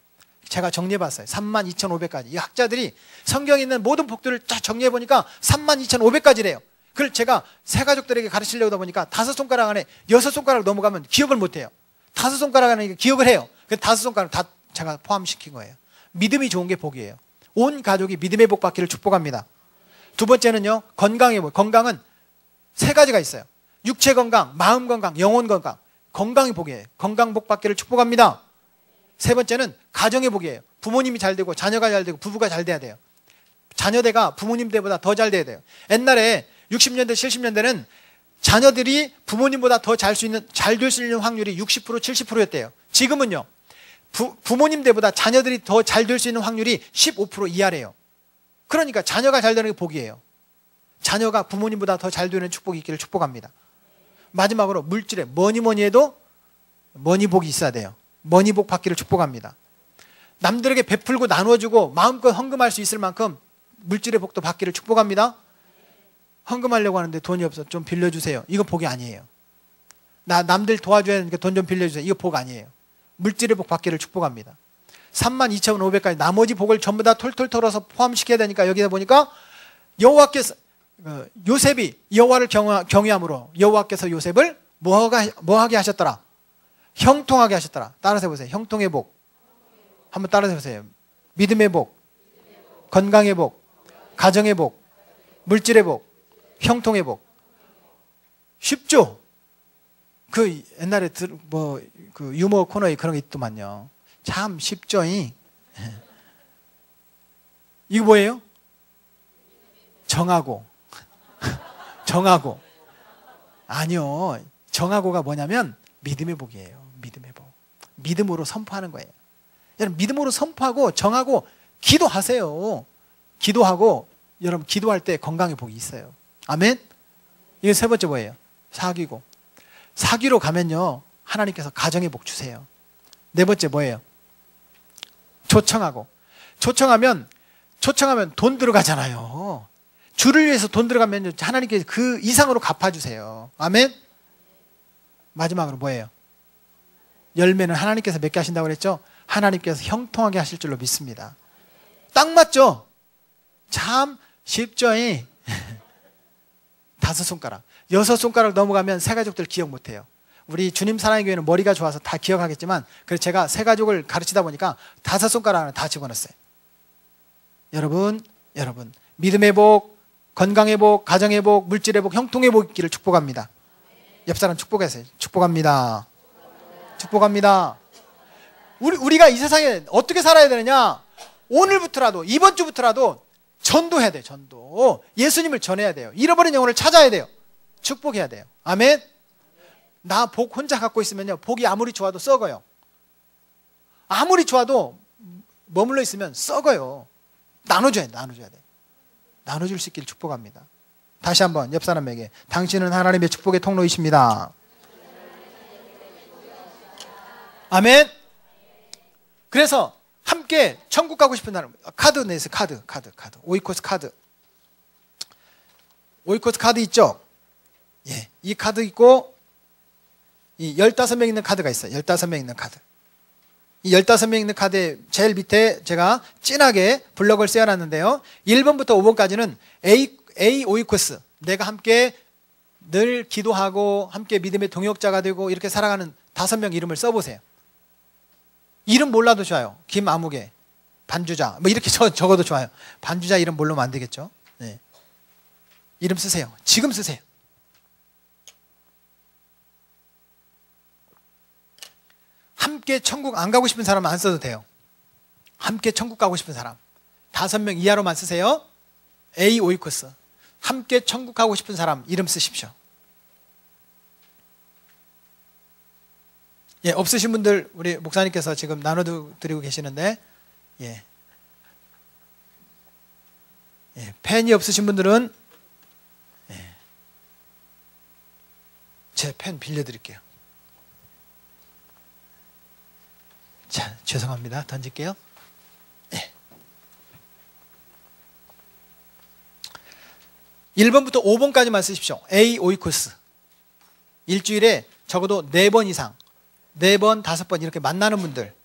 제가 정리해봤어요. 32,500가지. 이 학자들이 성경에 있는 모든 복들을 쫙 정리해보니까 32,500가지래요. 그걸 제가 세 가족들에게 가르치려다 보니까 5손가락 안에 6손가락 넘어가면 기억을 못해요. 5손가락 안에 기억을 해요. 그래서 5손가락 다 제가 포함시킨 거예요. 믿음이 좋은 게 복이에요. 온 가족이 믿음의 복 받기를 축복합니다. 두 번째는요, 건강의 복. 건강은 3가지가 있어요. 육체 건강, 마음 건강, 영혼 건강. 건강의 복이에요. 건강 복 받기를 축복합니다. 세 번째는 가정의 복이에요. 부모님이 잘 되고 자녀가 잘 되고 부부가 잘 돼야 돼요. 자녀대가 부모님 때보다 더 잘 돼야 돼요. 옛날에 60년대, 70년대는 자녀들이 부모님보다 더 잘 될 수 있는 확률이 60%, 70%였대요. 지금은요, 부모님 때보다 자녀들이 더 잘 될 수 있는 확률이 15% 이하래요. 그러니까 자녀가 잘 되는 게 복이에요. 자녀가 부모님보다 더 잘 되는 축복이 있기를 축복합니다. 마지막으로 물질에 뭐니 해도 머니복이 있어야 돼요. 머니복 받기를 축복합니다. 남들에게 베풀고 나눠주고 마음껏 헌금할 수 있을 만큼 물질의 복도 받기를 축복합니다. 헌금하려고 하는데 돈이 없어. 좀 빌려주세요. 이거 복이 아니에요. 나 남들 도와줘야 되니까 돈 좀 빌려주세요. 이거 복 아니에요. 물질의 복 받기를 축복합니다. 32,500가지 나머지 복을 전부 다 톨톨 털어서 포함시켜야 되니까 여기다 보니까 여호와께서 요셉이 여호와를 경외함으로 여호와께서 요셉을 뭐하게 하셨더라? 형통하게 하셨더라. 따라서 해보세요. 형통의 복. 한번 따라서 해보세요. 믿음의 복, 건강의 복, 가정의 복, 물질의 복, 형통의 복. 쉽죠? 그 옛날에 그 유머 코너에 그런 게 있더만요. 참 쉽죠? 이거 뭐예요? 정하고. 아니요. 정하고가 뭐냐면 믿음의 복이에요. 믿음의 복. 믿음으로 선포하는 거예요. 여러분, 믿음으로 선포하고 정하고 기도하세요. 기도하고 여러분, 기도할 때 건강의 복이 있어요. 아멘? 이게 세 번째 뭐예요? 사귀고. 사귀로 가면요, 하나님께서 가정의 복 주세요. 네 번째 뭐예요? 초청하고. 초청하면 돈 들어가잖아요. 주를 위해서 돈 들어가면 하나님께서 그 이상으로 갚아주세요. 아멘? 마지막으로 뭐예요? 열매는 하나님께서 맺게 하신다고 그랬죠? 하나님께서 형통하게 하실 줄로 믿습니다. 딱 맞죠? 참 쉽죠? 5손가락. 6손가락 넘어가면 새 가족들 기억 못해요. 우리 주님 사랑의 교회는 머리가 좋아서 다 기억하겠지만, 그래서 제가 새 가족을 가르치다 보니까 5손가락을 다 집어넣었어요. 여러분, 믿음의 복, 건강의 복, 가정의 복, 물질의 복, 형통의 복 있기를 축복합니다. 옆 사람 축복하세요. 축복합니다. 축복합니다. 우리가 이 세상에 어떻게 살아야 되느냐? 오늘부터라도, 이번 주부터라도 전도해야 돼요. 전도. 예수님을 전해야 돼요. 잃어버린 영혼을 찾아야 돼요. 축복해야 돼요. 아멘? 나 복 혼자 갖고 있으면요, 복이 아무리 좋아도 썩어요. 아무리 좋아도 머물러 있으면 썩어요. 나눠줘야 돼. 나눠줄 수 있기를 축복합니다. 다시 한번 옆 사람에게, 당신은 하나님의 축복의 통로이십니다. 아멘. 그래서 함께 천국 가고 싶은 사람 카드 내세요. 카드. 오이코스 카드. 오이코스 카드 있죠? 예, 이 카드 있고 이 15명 있는 카드가 있어요. 15명 있는 카드. 이 15명 있는 카드의 제일 밑에 제가 진하게 블럭을 씌워놨는데요. 1번부터 5번까지는 A 오이코스, 내가 함께 늘 기도하고 함께 믿음의 동역자가 되고 이렇게 살아가는 5명 이름을 써보세요. 이름 몰라도 좋아요. 김아무개, 반주자 뭐 이렇게 적어도 좋아요. 반주자 이름 모르면 안 되겠죠. 네. 이름 쓰세요. 지금 쓰세요. 함께 천국 안 가고 싶은 사람은 안 써도 돼요. 함께 천국 가고 싶은 사람 5명 이하로만 쓰세요. A 오이코스. 함께 천국 가고 싶은 사람 이름 쓰십시오. 예, 없으신 분들 우리 목사님께서 지금 나눠드리고 계시는데 예, 펜이 없으신 분들은 제 펜 빌려드릴게요. 자, 죄송합니다. 던질게요. 네. 1번부터 5번까지만 쓰십시오. A 오이코스. 일주일에 적어도 4번 이상 4번, 5번 이렇게 만나는 분들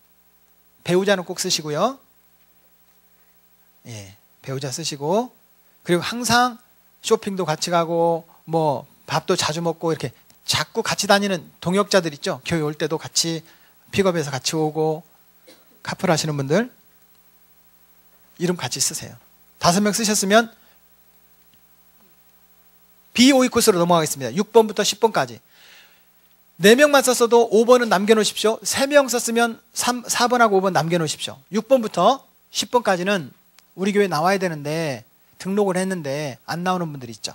배우자는 꼭 쓰시고요. 예, 배우자 쓰시고 그리고 항상 쇼핑도 같이 가고 뭐 밥도 자주 먹고 이렇게 자꾸 같이 다니는 동역자들 있죠. 교회 올 때도 같이 픽업해서 같이 오고 카풀 하시는 분들 이름 같이 쓰세요. 5명 쓰셨으면 B5위 코스로 넘어가겠습니다. 6번부터 10번까지 4명만 썼어도 5번은 남겨놓으십시오. 3명 썼으면 4번하고 5번 남겨놓으십시오. 6번부터 10번까지는 우리 교회 나와야 되는데 등록을 했는데 안 나오는 분들이 있죠.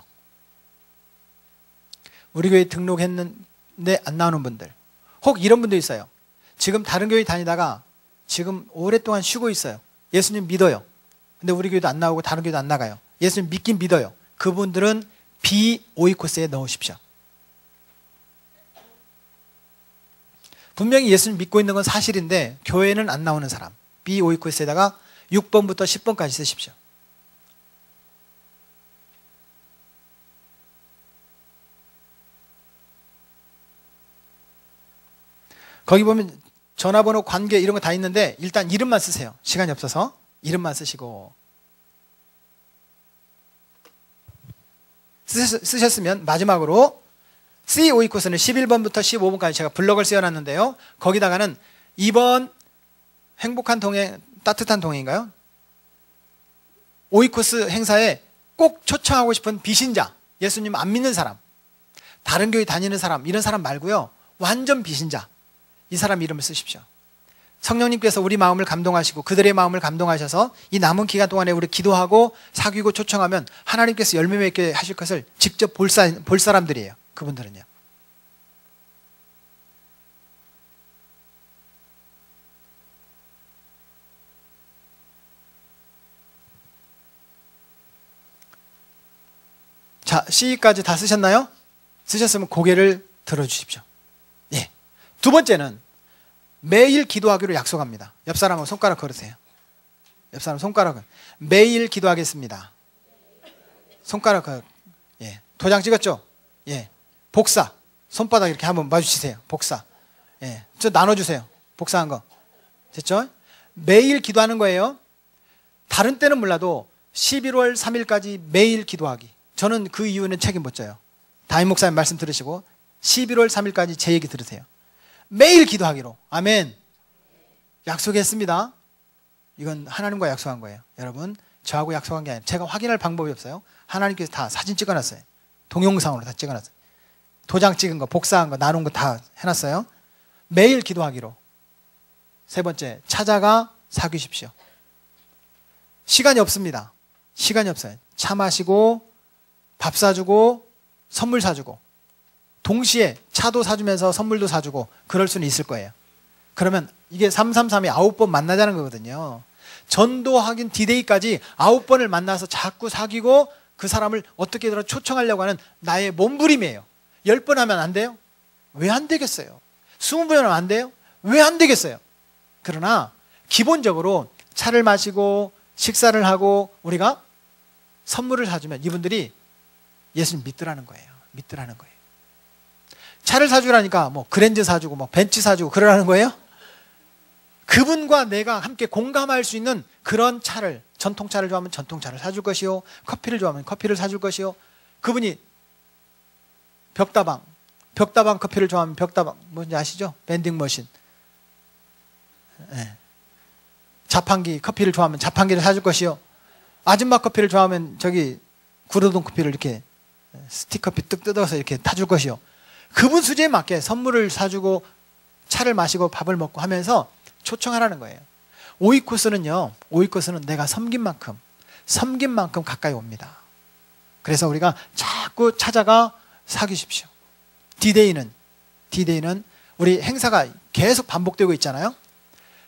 우리 교회 등록했는데 안 나오는 분들, 혹 이런 분도 있어요. 지금 다른 교회 다니다가 지금 오랫동안 쉬고 있어요. 예수님 믿어요. 근데 우리 교회도 안 나오고 다른 교회도 안 나가요. 예수님 믿긴 믿어요. 그분들은 B5위 코스에 넣으십시오. 분명히 예수님 믿고 있는 건 사실인데 교회는 안 나오는 사람 B5위 코스에다가 6번부터 10번까지 쓰십시오. 거기 보면 전화번호, 관계 이런 거 다 있는데 일단 이름만 쓰세요. 시간이 없어서 이름만 쓰시고 쓰셨으면 마지막으로 C5위 코스는 11번부터 15번까지 제가 블럭을 씌워놨는데요. 거기다가는 이번 행복한 동행, 따뜻한 동행인가요? 5위 코스 행사에 꼭 초청하고 싶은 비신자, 예수님 안 믿는 사람, 다른 교회 다니는 사람, 이런 사람 말고요. 완전 비신자, 이 사람 이름을 쓰십시오. 성령님께서 우리 마음을 감동하시고 그들의 마음을 감동하셔서 이 남은 기간 동안에 우리 기도하고 사귀고 초청하면 하나님께서 열매 맺게 하실 것을 직접 볼 사람들이에요. 그분들은요. 자, C까지 다 쓰셨나요? 쓰셨으면 고개를 들어주십시오. 예. 두 번째는 매일 기도하기로 약속합니다. 옆 사람하고 손가락 걸으세요. 옆 사람 손가락은 매일 기도하겠습니다. 손가락 예. 도장 찍었죠? 예. 복사. 손바닥 이렇게 한번 마주치세요. 복사. 예. 저 나눠주세요. 복사한 거. 됐죠? 매일 기도하는 거예요. 다른 때는 몰라도 11월 3일까지 매일 기도하기. 저는 그 이유는 책임 못 져요. 담임 목사님 말씀 들으시고 11월 3일까지 제 얘기 들으세요. 매일 기도하기로. 아멘. 약속했습니다. 이건 하나님과 약속한 거예요. 여러분, 저하고 약속한 게 아니라 제가 확인할 방법이 없어요. 하나님께서 다 사진 찍어놨어요. 동영상으로 다 찍어놨어요. 도장 찍은 거, 복사한 거, 나눈 거 다 해놨어요. 매일 기도하기로. 세 번째, 찾아가 사귀십시오. 시간이 없습니다. 시간이 없어요. 차 마시고 밥 사주고 선물 사주고 동시에 차도 사주면서 선물도 사주고 그럴 수는 있을 거예요. 그러면 이게 333이 9번 만나자는 거거든요. 전도하긴 디데이까지 9번을 만나서 자꾸 사귀고 그 사람을 어떻게든 초청하려고 하는 나의 몸부림이에요. 10번 하면 안 돼요? 왜 안 되겠어요? 20번 하면 안 돼요? 왜 안 되겠어요? 그러나 기본적으로 차를 마시고 식사를 하고 우리가 선물을 사주면 이분들이 예수님 믿더라는 거예요. 믿더라는 거예요. 차를 사주라니까 뭐 그랜저 사주고 뭐 벤츠 사주고 그러라는 거예요. 그분과 내가 함께 공감할 수 있는 그런 차를, 전통차를 좋아하면 전통차를 사줄 것이요, 커피를 좋아하면 커피를 사줄 것이요, 그분이 벽다방 커피를 좋아하면 벽다방, 뭔지 아시죠? 밴딩 머신. 네. 자판기 커피를 좋아하면 자판기를 사줄 것이요, 아줌마 커피를 좋아하면 저기 구로동 커피를 이렇게 스틱커피 뚝 뜯어서 이렇게 타줄 것이요. 그분 수제에 맞게 선물을 사주고 차를 마시고 밥을 먹고 하면서 초청하라는 거예요. 오이코스는요, 오이코스는 내가 섬긴 만큼 가까이 옵니다. 그래서 우리가 자꾸 찾아가 사귀십시오. 디데이는 우리 행사가 계속 반복되고 있잖아요.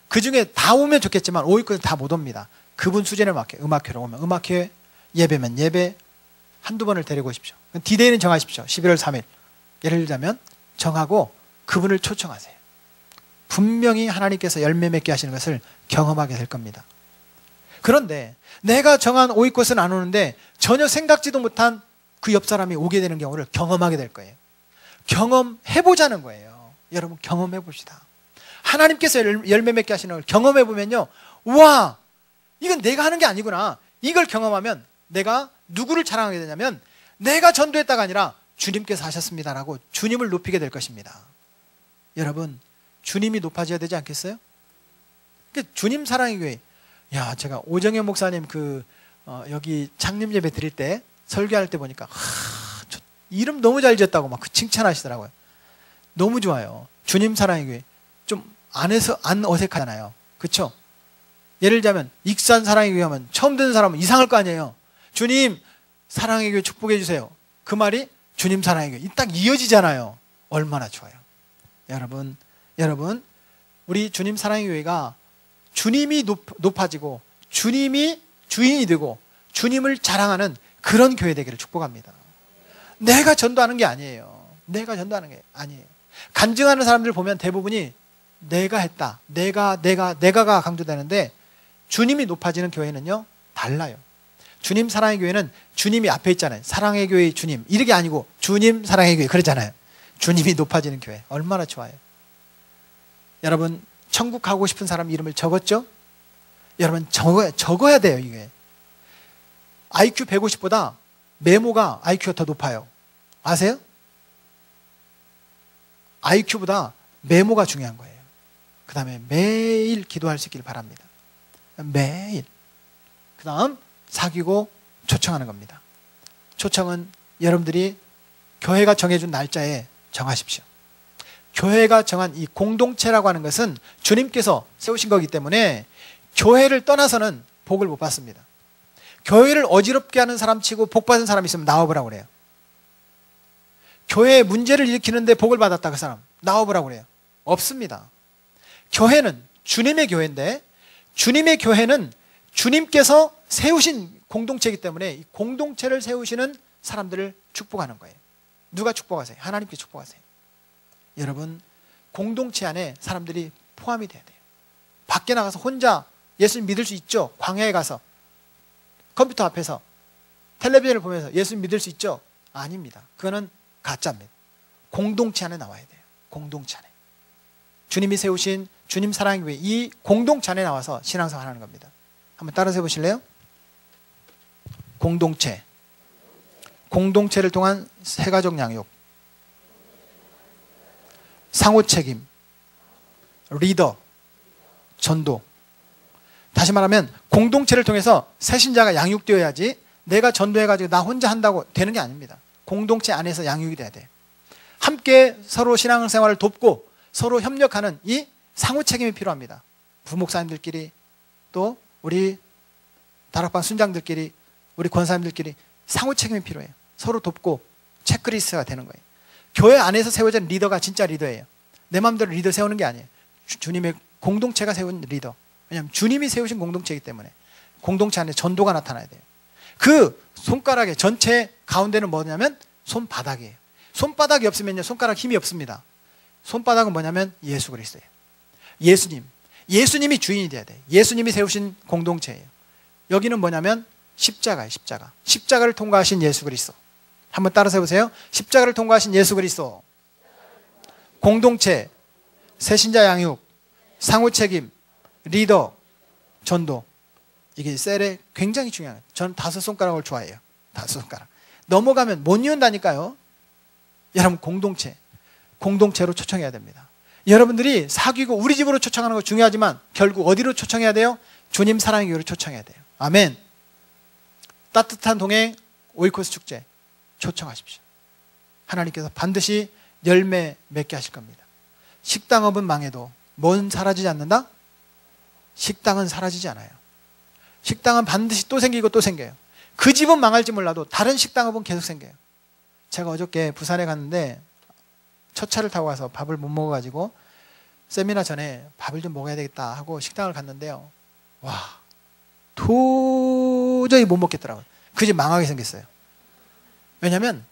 그 중에 다 오면 좋겠지만 오이코스 다 못 옵니다. 그분 수준에 맞게 음악회로 오면 음악회, 예배면 예배 한두 번을 데리고 오십시오. 디데이는 정하십시오. 11월 3일 예를 들자면 정하고 그분을 초청하세요. 분명히 하나님께서 열매 맺게 하시는 것을 경험하게 될 겁니다. 그런데 내가 정한 오이코스는 안 오는데 전혀 생각지도 못한 그 옆 사람이 오게 되는 경우를 경험하게 될 거예요. 경험해보자는 거예요. 여러분 경험해봅시다. 하나님께서 열매 맺게 하시는 걸 경험해보면요, 우와, 이건 내가 하는 게 아니구나. 이걸 경험하면 내가 누구를 자랑하게 되냐면 내가 전도했다가 아니라 주님께서 하셨습니다라고 주님을 높이게 될 것입니다. 여러분 주님이 높아져야 되지 않겠어요? 주님 사랑의 교회. 야, 제가 오정현 목사님 여기 창립 예배 드릴 때 설교할 때 보니까 저 이름 너무 잘 지었다고 막 칭찬하시더라고요. 너무 좋아요. 주님 사랑의 교회. 좀 안에서 안 어색하잖아요. 그렇죠? 예를 들자면 익산 사랑의 교회 하면 처음 듣는 사람은 이상할 거 아니에요. 주님 사랑의 교회 축복해 주세요. 그 말이 주님 사랑의 교회 딱 이어지잖아요. 얼마나 좋아요. 여러분 우리 주님 사랑의 교회가 주님이 높아지고 주님이 주인이 되고 주님을 자랑하는 그런 교회 되기를 축복합니다. 내가 전도하는 게 아니에요. 간증하는 사람들 보면 대부분이 내가 했다, 내가가 강조되는데 주님이 높아지는 교회는요 달라요. 주님 사랑의 교회는 주님이 앞에 있잖아요. 사랑의 교회의 주님 이렇게 아니고 주님 사랑의 교회 그러잖아요. 주님이 높아지는 교회 얼마나 좋아요. 여러분 천국 가고 싶은 사람 이름을 적었죠? 여러분 적어야 돼요. 이게 IQ 150보다 메모가 IQ가 더 높아요. 아세요? IQ보다 메모가 중요한 거예요. 그 다음에 매일 기도할 수 있기를 바랍니다. 매일. 그 다음 사귀고 초청하는 겁니다. 초청은 여러분들이 교회가 정해준 날짜에 정하십시오. 교회가 정한 이 공동체라고 하는 것은 주님께서 세우신 거기 때문에 교회를 떠나서는 복을 못 받습니다. 교회를 어지럽게 하는 사람 치고 복 받은 사람 있으면 나와보라고 그래요. 교회에 문제를 일으키는데 복을 받았다 그 사람 나와보라고 그래요. 없습니다. 교회는 주님의 교회인데 주님의 교회는 주님께서 세우신 공동체이기 때문에 이 공동체를 세우시는 사람들을 축복하는 거예요. 누가 축복하세요? 하나님께 축복하세요. 여러분 공동체 안에 사람들이 포함이 돼야 돼요. 밖에 나가서 혼자 예수님 믿을 수 있죠? 광야에 가서 컴퓨터 앞에서 텔레비전을 보면서 예수님 믿을 수 있죠? 아닙니다. 그거는 가짜입니다. 공동체 안에 나와야 돼요. 공동체 안에 주님이 세우신 주님 사랑의 교회 이 공동체 안에 나와서 신앙생활 하는 겁니다. 한번 따라서 해보실래요? 공동체를 통한 세가족 양육, 상호책임, 리더, 전도. 다시 말하면 공동체를 통해서 새신자가 양육되어야지 내가 전도해가지고 나 혼자 한다고 되는 게 아닙니다. 공동체 안에서 양육이 돼야 돼요. 함께 서로 신앙생활을 돕고 서로 협력하는 이 상호책임이 필요합니다. 부목사님들끼리 또 우리 다락방 순장들끼리 우리 권사님들끼리 상호책임이 필요해요. 서로 돕고 체크리스트가 되는 거예요. 교회 안에서 세워진 리더가 진짜 리더예요. 내 마음대로 리더 세우는 게 아니에요. 주님의 공동체가 세운 리더. 왜냐하면 주님이 세우신 공동체이기 때문에 공동체 안에 전도가 나타나야 돼요. 그 손가락의 전체 가운데는 뭐냐면 손바닥이에요. 손바닥이 없으면요 손가락 힘이 없습니다. 손바닥은 뭐냐면 예수 그리스도예요. 예수님. 예수님이 주인이 돼야 돼. 예수님이 세우신 공동체예요. 여기는 뭐냐면 십자가예요. 십자가. 십자가를 통과하신 예수 그리스도. 한번 따라서 해보세요. 십자가를 통과하신 예수 그리스도. 공동체, 새신자 양육, 상호 책임, 리더, 전도. 이게 셀에 굉장히 중요해요. 저는 5손가락을 좋아해요. 5손가락. 넘어가면 못 이룬다니까요. 여러분 공동체로 초청해야 됩니다. 여러분들이 사귀고 우리 집으로 초청하는 거 중요하지만 결국 어디로 초청해야 돼요? 주님 사랑의 교회로 초청해야 돼요. 아멘. 따뜻한 동행 오이코스 축제 초청하십시오. 하나님께서 반드시 열매 맺게 하실 겁니다. 식당업은 망해도 뭔 사라지지 않는다? 식당은 사라지지 않아요. 식당은 반드시 또 생기고 또 생겨요. 그 집은 망할지 몰라도 다른 식당업은 계속 생겨요. 제가 어저께 부산에 갔는데 첫 차를 타고 가서 밥을 못 먹어가지고 세미나 전에 밥을 좀 먹어야 되겠다 하고 식당을 갔는데요. 와, 도저히 못 먹겠더라고요. 그 집 망하게 생겼어요. 왜냐하면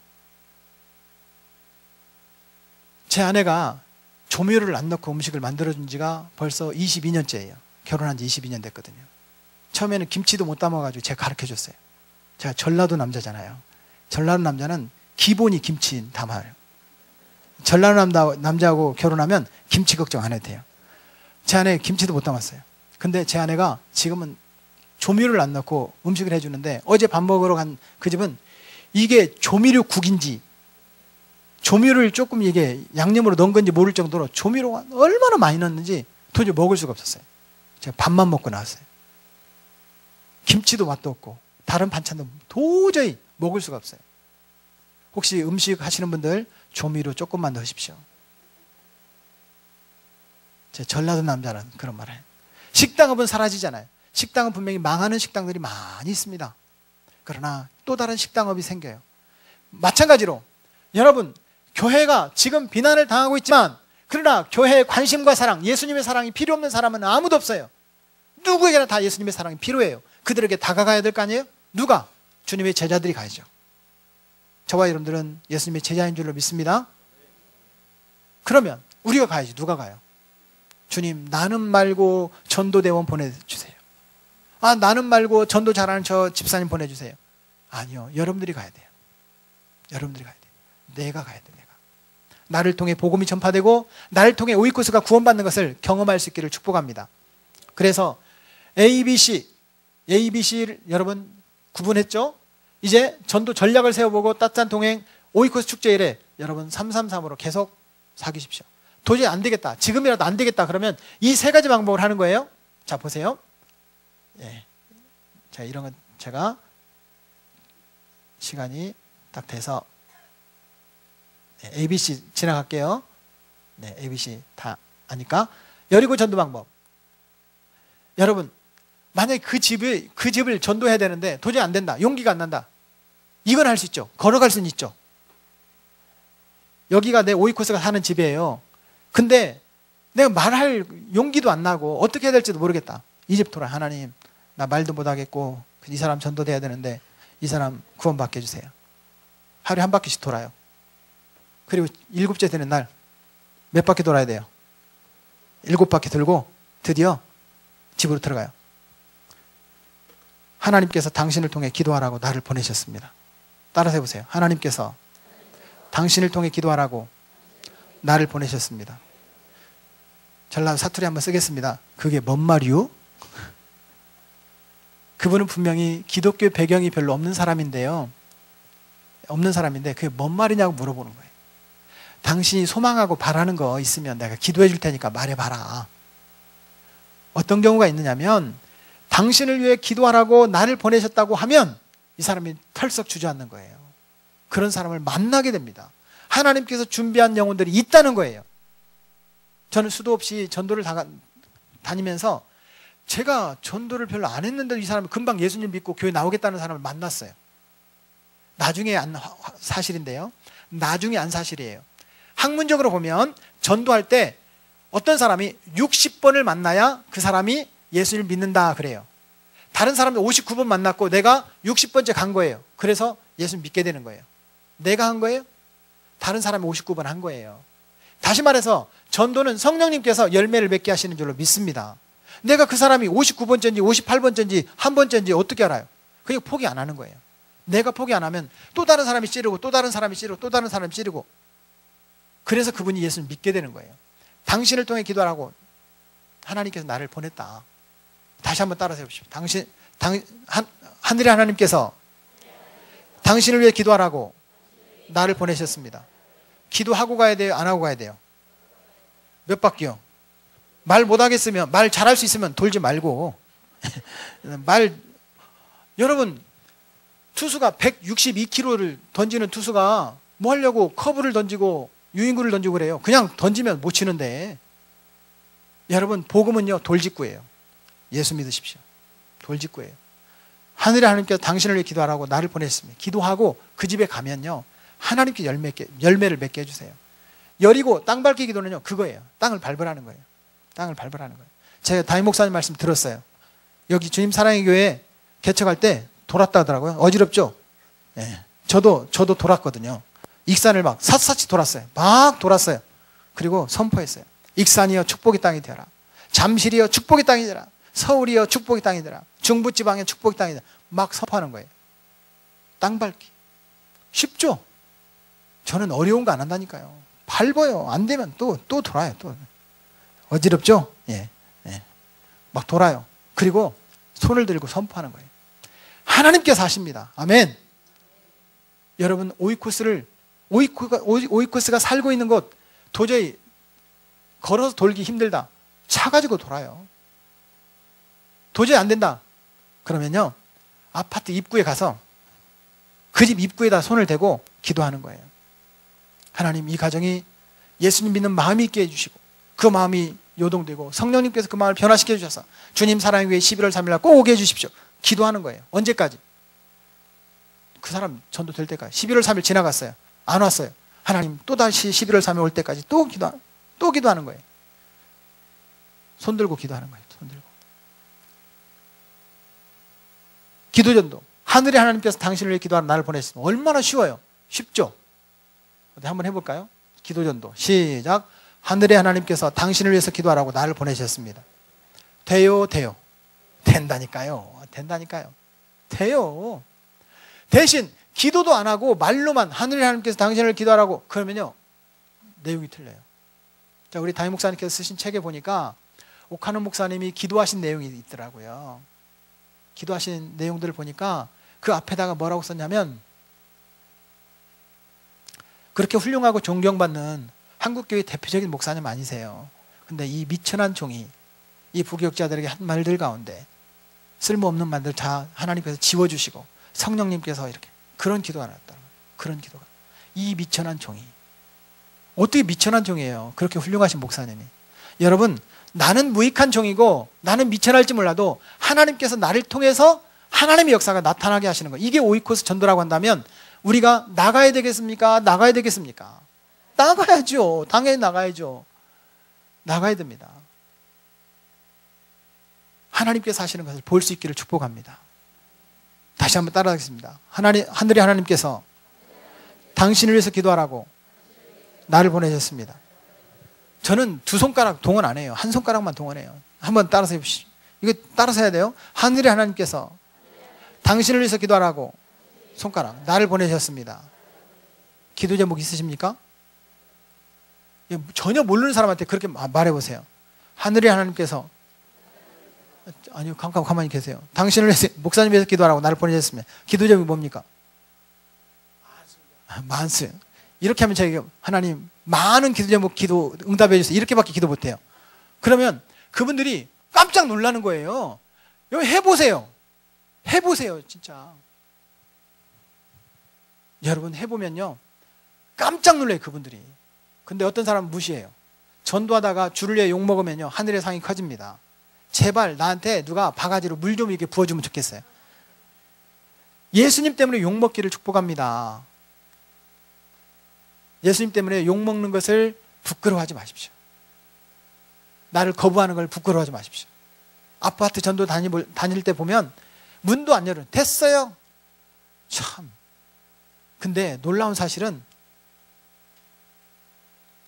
제 아내가 조미료를 안 넣고 음식을 만들어준 지가 벌써 22년째예요. 결혼한 지 22년 됐거든요. 처음에는 김치도 못 담아가지고 제가 가르쳐줬어요. 제가 전라도 남자잖아요. 전라도 남자는 기본이 김치 담아요. 전라도 남자하고 결혼하면 김치 걱정 안 해도 돼요. 제 아내 김치도 못 담았어요. 근데 제 아내가 지금은 조미료를 안 넣고 음식을 해주는데 어제 밥 먹으러 간 그 집은 이게 조미료 국인지 조미료를 조금 이게 양념으로 넣은 건지 모를 정도로 조미료가 얼마나 많이 넣었는지 도저히 먹을 수가 없었어요. 제가 밥만 먹고 나왔어요. 김치도 맛도 없고 다른 반찬도 도저히 먹을 수가 없어요. 혹시 음식 하시는 분들 조미료 조금만 넣으십시오. 제 전라도 남자는 그런 말을 해요. 식당업은 사라지잖아요. 식당은 분명히 망하는 식당들이 많이 있습니다. 그러나 또 다른 식당업이 생겨요. 마찬가지로 여러분 교회가 지금 비난을 당하고 있지만 그러나 교회의 관심과 사랑, 예수님의 사랑이 필요 없는 사람은 아무도 없어요. 누구에게나 다 예수님의 사랑이 필요해요. 그들에게 다가가야 될 거 아니에요? 누가? 주님의 제자들이 가야죠. 저와 여러분들은 예수님의 제자인 줄로 믿습니다. 그러면 우리가 가야지. 누가 가요? 주님, 나는 말고 전도대원 보내주세요. 아, 나는 말고 전도 잘하는 저 집사님 보내주세요. 아니요, 여러분들이 가야 돼요. 여러분들이 가야 돼요. 내가 가야 돼. 내가. 나를 통해 복음이 전파되고 나를 통해 오이코스가 구원받는 것을 경험할 수 있기를 축복합니다. 그래서 ABC를 여러분 구분했죠? 이제 전도 전략을 세워보고 따뜻한 동행 오이코스 축제일에 여러분 333으로 계속 사귀십시오. 도저히 안 되겠다. 지금이라도 안 되겠다. 그러면 이 3가지 방법을 하는 거예요. 자, 보세요. 예. 자, 이런 건 제가 시간이 딱 돼서 ABC 지나갈게요. 네, ABC 다 아니까. 여리고 전도 방법. 여러분, 만약에 그 집을 전도해야 되는데 도저히 안 된다. 용기가 안 난다. 이건 할 수 있죠. 걸어갈 수는 있죠. 여기가 내 오이코스가 사는 집이에요. 근데 내가 말할 용기도 안 나고 어떻게 해야 될지도 모르겠다. 이 집 돌아. 하나님, 나 말도 못 하겠고 이 사람 전도돼야 되는데 이 사람 구원받게 해주세요. 하루에 한 바퀴씩 돌아요. 그리고 7째 되는 날 몇 바퀴 돌아야 돼요? 7바퀴 돌고 드디어 집으로 들어가요. 하나님께서 당신을 통해 기도하라고 나를 보내셨습니다. 따라서 해보세요. 하나님께서 당신을 통해 기도하라고 나를 보내셨습니다. 전라도 사투리 한번 쓰겠습니다. 그게 뭔 말이요? 그분은 분명히 기독교 배경이 별로 없는 사람인데요. 없는 사람인데 그게 뭔 말이냐고 물어보는 거예요. 당신이 소망하고 바라는 거 있으면 내가 기도해 줄 테니까 말해봐라. 어떤 경우가 있느냐면 당신을 위해 기도하라고 나를 보내셨다고 하면 이 사람이 털썩 주저앉는 거예요. 그런 사람을 만나게 됩니다. 하나님께서 준비한 영혼들이 있다는 거예요. 저는 수도 없이 전도를 다니면서 제가 전도를 별로 안 했는데도 이 사람이 금방 예수님 믿고 교회 나오겠다는 사람을 만났어요. 나중에 안 사실인데요. 나중에 안 사실이에요. 학문적으로 보면 전도할 때 어떤 사람이 60번을 만나야 그 사람이 예수를 믿는다 그래요. 다른 사람들 59번 만났고 내가 60번째 간 거예요. 그래서 예수 믿게 되는 거예요. 내가 한 거예요? 다른 사람이 59번 한 거예요. 다시 말해서 전도는 성령님께서 열매를 맺게 하시는 줄로 믿습니다. 내가 그 사람이 59번째인지 58번째인지 한 번째인지 어떻게 알아요? 그냥 포기 안 하는 거예요. 내가 포기 안 하면 또 다른 사람이 찌르고 또 다른 사람이 찌르고 또 다른 사람이 찌르고, 그래서 그분이 예수를 믿게 되는 거예요. 당신을 통해 기도하라고 하나님께서 나를 보냈다. 다시 한번 따라서 해보십시오. 하늘의 하나님께서 당신을 위해 기도하라고 나를 보내셨습니다. 기도하고 가야 돼요? 안 하고 가야 돼요? 몇 바퀴요? 말 못하겠으면, 말 잘할 수 있으면 돌지 말고 여러분, 투수가 162km를 던지는 투수가 뭐 하려고 커브를 던지고 유인구를 던지고 그래요? 그냥 던지면 못 치는데. 여러분, 복음은요 돌직구예요. 예수 믿으십시오. 돌직구예요. 하늘의 하나님께서 당신을 위해 기도하라고 나를 보냈습니다. 기도하고 그 집에 가면요 하나님께 열매를 맺게 해주세요. 여리고 땅 밟기 기도는요 그거예요. 땅을 밟으라는 거예요. 땅을 밟으라는 거예요. 제가 담임 목사님 말씀 들었어요. 여기 주님 사랑의 교회 개척할 때 돌았다 하더라고요. 어지럽죠? 네. 저도 돌았거든요. 익산을 막 샅샅이 돌았어요. 막 돌았어요. 그리고 선포했어요. 익산이여 축복의 땅이 되라. 잠실이여 축복의 땅이 되라. 서울이여 축복의 땅이 되라. 중부지방에 축복의 땅이 되라. 막 선포하는 거예요. 땅 밟기. 쉽죠? 저는 어려운 거 안 한다니까요. 밟아요. 안 되면 또 돌아요. 또 어지럽죠? 예. 막 돌아요. 그리고 손을 들고 선포하는 거예요. 하나님께서 하십니다. 아멘. 여러분, 오이코스가 살고 있는 곳 도저히 걸어서 돌기 힘들다. 차 가지고 돌아요. 도저히 안 된다. 그러면요 아파트 입구에 가서 그 집 입구에다 손을 대고 기도하는 거예요. 하나님, 이 가정이 예수님 믿는 마음이 있게 해주시고 그 마음이 요동되고 성령님께서 그 마음을 변화시켜 주셔서 주님 사랑의 교회 11월 3일 날 꼭 오게 해주십시오. 기도하는 거예요. 언제까지? 그 사람 전도 될 때까지. 11월 3일 지나갔어요. 안 왔어요. 하나님, 또다시 11월 3일 올 때까지 또 기도하는 거예요. 손 들고 기도하는 거예요. 손 들고. 기도전도. 하늘의 하나님께서 당신을 위해 기도하는 나를 보내셨습니다. 얼마나 쉬워요. 쉽죠? 어디 한번 해볼까요? 기도전도. 시작. 하늘의 하나님께서 당신을 위해서 기도하라고 나를 보내셨습니다. 돼요? 된다니까요. 돼요. 대신 기도도 안 하고 말로만 하늘의 하나님께서 당신을 기도하라고 그러면요 내용이 틀려요. 자, 우리 담임 목사님께서 쓰신 책에 보니까 오카노 목사님이 기도하신 내용이 있더라고요. 기도하신 내용들을 보니까 그 앞에다가 뭐라고 썼냐면, 그렇게 훌륭하고 존경받는 한국교회 대표적인 목사님 아니세요. 근데 이 미천한 종이 이 부교육자들에게 한 말들 가운데 쓸모없는 말들 다 하나님께서 지워주시고 성령님께서 이렇게 그런 기도가 나왔다. 그런 기도가. 이 미천한 종이. 어떻게 미천한 종이에요? 그렇게 훌륭하신 목사님이. 여러분, 나는 무익한 종이고 나는 미천할지 몰라도 하나님께서 나를 통해서 하나님의 역사가 나타나게 하시는 거예요. 이게 오이코스 전도라고 한다면 우리가 나가야 되겠습니까? 나가야죠. 당연히 나가야죠. 나가야 됩니다. 하나님께서 하시는 것을 볼 수 있기를 축복합니다. 다시 한번 따라하겠습니다. 하늘의 하나님께서 당신을 위해서 기도하라고 나를 보내셨습니다. 저는 두 손가락 동원 안 해요. 한 손가락만 동원해요. 한번 따라서 해보시죠. 이거 따라서 해야 돼요. 하늘의 하나님께서 당신을 위해서 기도하라고 손가락 나를 보내셨습니다. 기도 제목 있으십니까? 전혀 모르는 사람한테 그렇게 말해보세요. 하늘의 하나님께서, 아니요, 가만히 계세요. 당신을 위해서, 목사님 위해서 기도하라고 나를 보내셨습니다. 기도 제목이 뭡니까? 만수. 이렇게 하면 저희가 하나님 많은 기도 제목 기도 응답해 주세요. 이렇게밖에 기도 못해요. 그러면 그분들이 깜짝 놀라는 거예요. 여기 해보세요. 진짜. 여러분 해보면요 깜짝 놀라요 그분들이. 근데 어떤 사람은 무시해요. 전도하다가 주를 위해 욕먹으면요 하늘의 상이 커집니다. 제발 나한테 누가 바가지로 물 좀 이렇게 부어주면 좋겠어요. 예수님 때문에 욕먹기를 축복합니다. 예수님 때문에 욕먹는 것을 부끄러워하지 마십시오. 나를 거부하는 걸 부끄러워하지 마십시오. 아파트 전도 다닐 때 보면 문도 안 열어요. 됐어요. 참. 근데 놀라운 사실은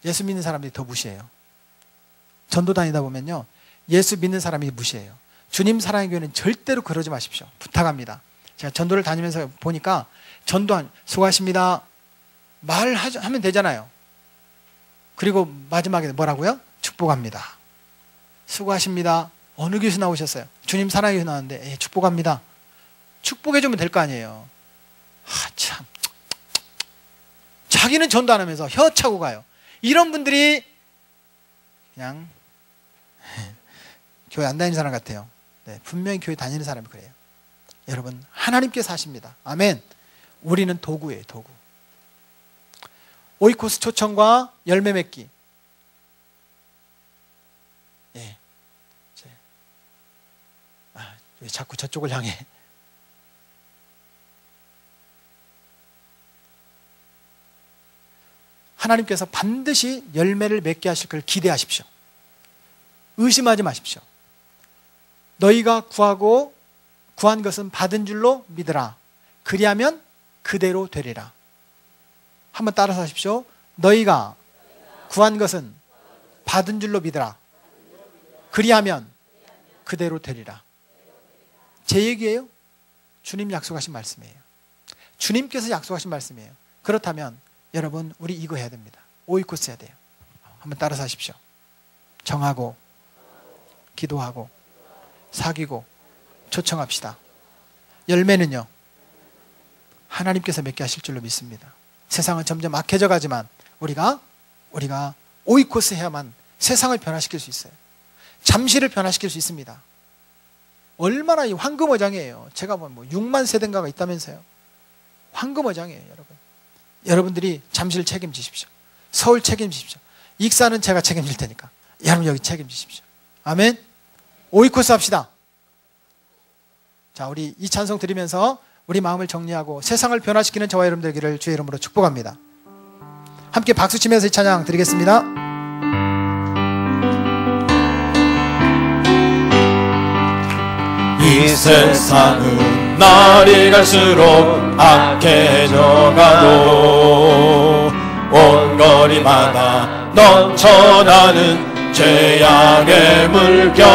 예수 믿는 사람들이 더 무시해요. 전도 다니다 보면요, 예수 믿는 사람이 무시해요. 주님 사랑의 교회는 절대로 그러지 마십시오. 부탁합니다. 제가 전도를 다니면서 보니까 전도한 수고하십니다 말하면 되잖아요. 그리고 마지막에 뭐라고요? 축복합니다. 수고하십니다. 어느 교회에서 나오셨어요? 주님 사랑의 교회 나왔는데, 예, 축복합니다. 축복해주면 될 거 아니에요. 참, 자기는 전도 안 하면서 혀 차고 가요. 이런 분들이 그냥 교회 안 다니는 사람 같아요. 네, 분명히 교회 다니는 사람이 그래요. 여러분, 하나님께서 하십니다. 아멘. 우리는 도구예요, 도구. 오이코스 초청과 열매 맺기. 예. 왜 자꾸 저쪽을 향해. 하나님께서 반드시 열매를 맺게 하실 걸 기대하십시오. 의심하지 마십시오. 너희가 구한 것은 받은 줄로 믿으라. 그리하면 그대로 되리라. 한번 따라서 하십시오. 너희가 구한 것은 받은 줄로 믿으라. 그리하면 그대로 되리라. 제 얘기예요? 주님 약속하신 말씀이에요. 주님께서 약속하신 말씀이에요. 그렇다면 여러분, 우리 이거 해야 됩니다. 오이코스 해야 돼요. 한번 따라서 하십시오. 정하고, 기도하고, 사귀고, 초청합시다. 열매는요, 하나님께서 맺게 하실 줄로 믿습니다. 세상은 점점 악해져 가지만 우리가 오이코스 해야만 세상을 변화시킬 수 있어요. 잠시를 변화시킬 수 있습니다. 얼마나 이 황금어장이에요. 제가 뭐 6만 세대인가가 있다면서요. 황금어장이에요, 여러분. 여러분들이 잠시를 책임지십시오. 서울 책임지십시오. 익사는 제가 책임질 테니까 여러분 여기 책임지십시오. 아멘. 오이코스 합시다. 자, 우리 이 찬송 드리면서 우리 마음을 정리하고 세상을 변화시키는 저와 여러분 되기를 주의 이름으로 축복합니다. 함께 박수 치면서 이 찬양 드리겠습니다. 이 세상은 날이 갈수록 악해져가도 온 거리마다 넘쳐나는 죄악의 물결.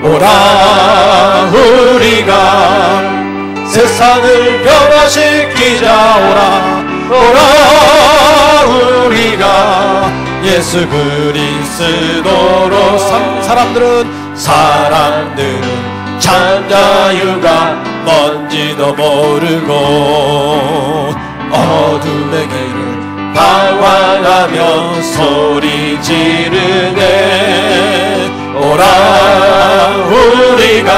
오라 우리가 세상을 변화시키자. 오라 우리가 예수 그리스도로. 사람들은 잔자유가 뭔지도 모르고 어둠의 길을 방황하며 소리 지르네. 오라 우리가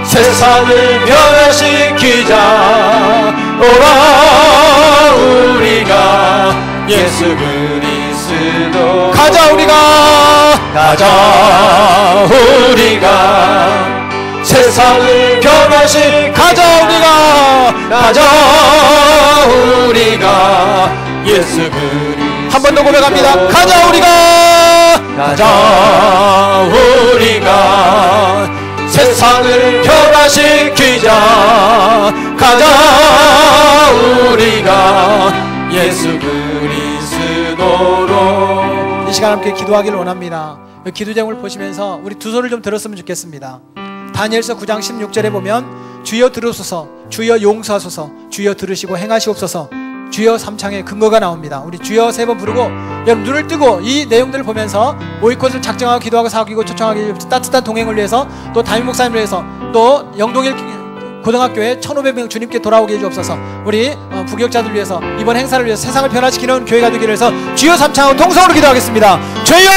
세상을 변화시키자. 오라 우리가 예수 그리스도. 가자 우리가 세상을 변화시. 가자 우리가 예수 그리스도. 한 번 더 고백합니다. 가자 우리가 세상을 변화시키자. 가자 우리가 예수 그리스도로. 이 시간 함께 기도하기를 원합니다. 기도 제목을 보시면서 우리 두 손을 좀 들었으면 좋겠습니다. 다니엘서 9장 16절에 보면 주여 들으소서, 주여 용서하소서, 주여 들으시고 행하시옵소서, 주여 삼창의 근거가 나옵니다. 우리 주여 세 번 부르고 여러분 눈을 뜨고 이 내용들을 보면서 오이콧을 작정하고 기도하고 사귀고 초청하기, 따뜻한 동행을 위해서, 또 담임 목사님을 위해서, 또 영동일 고등학교에 1500명 주님께 돌아오게 해주옵소서. 우리 부교육자들 위해서, 이번 행사를 위해서 세상을 변화시키는 교회가 되기를 해서 주여 삼창하고 통성으로 기도하겠습니다. 주여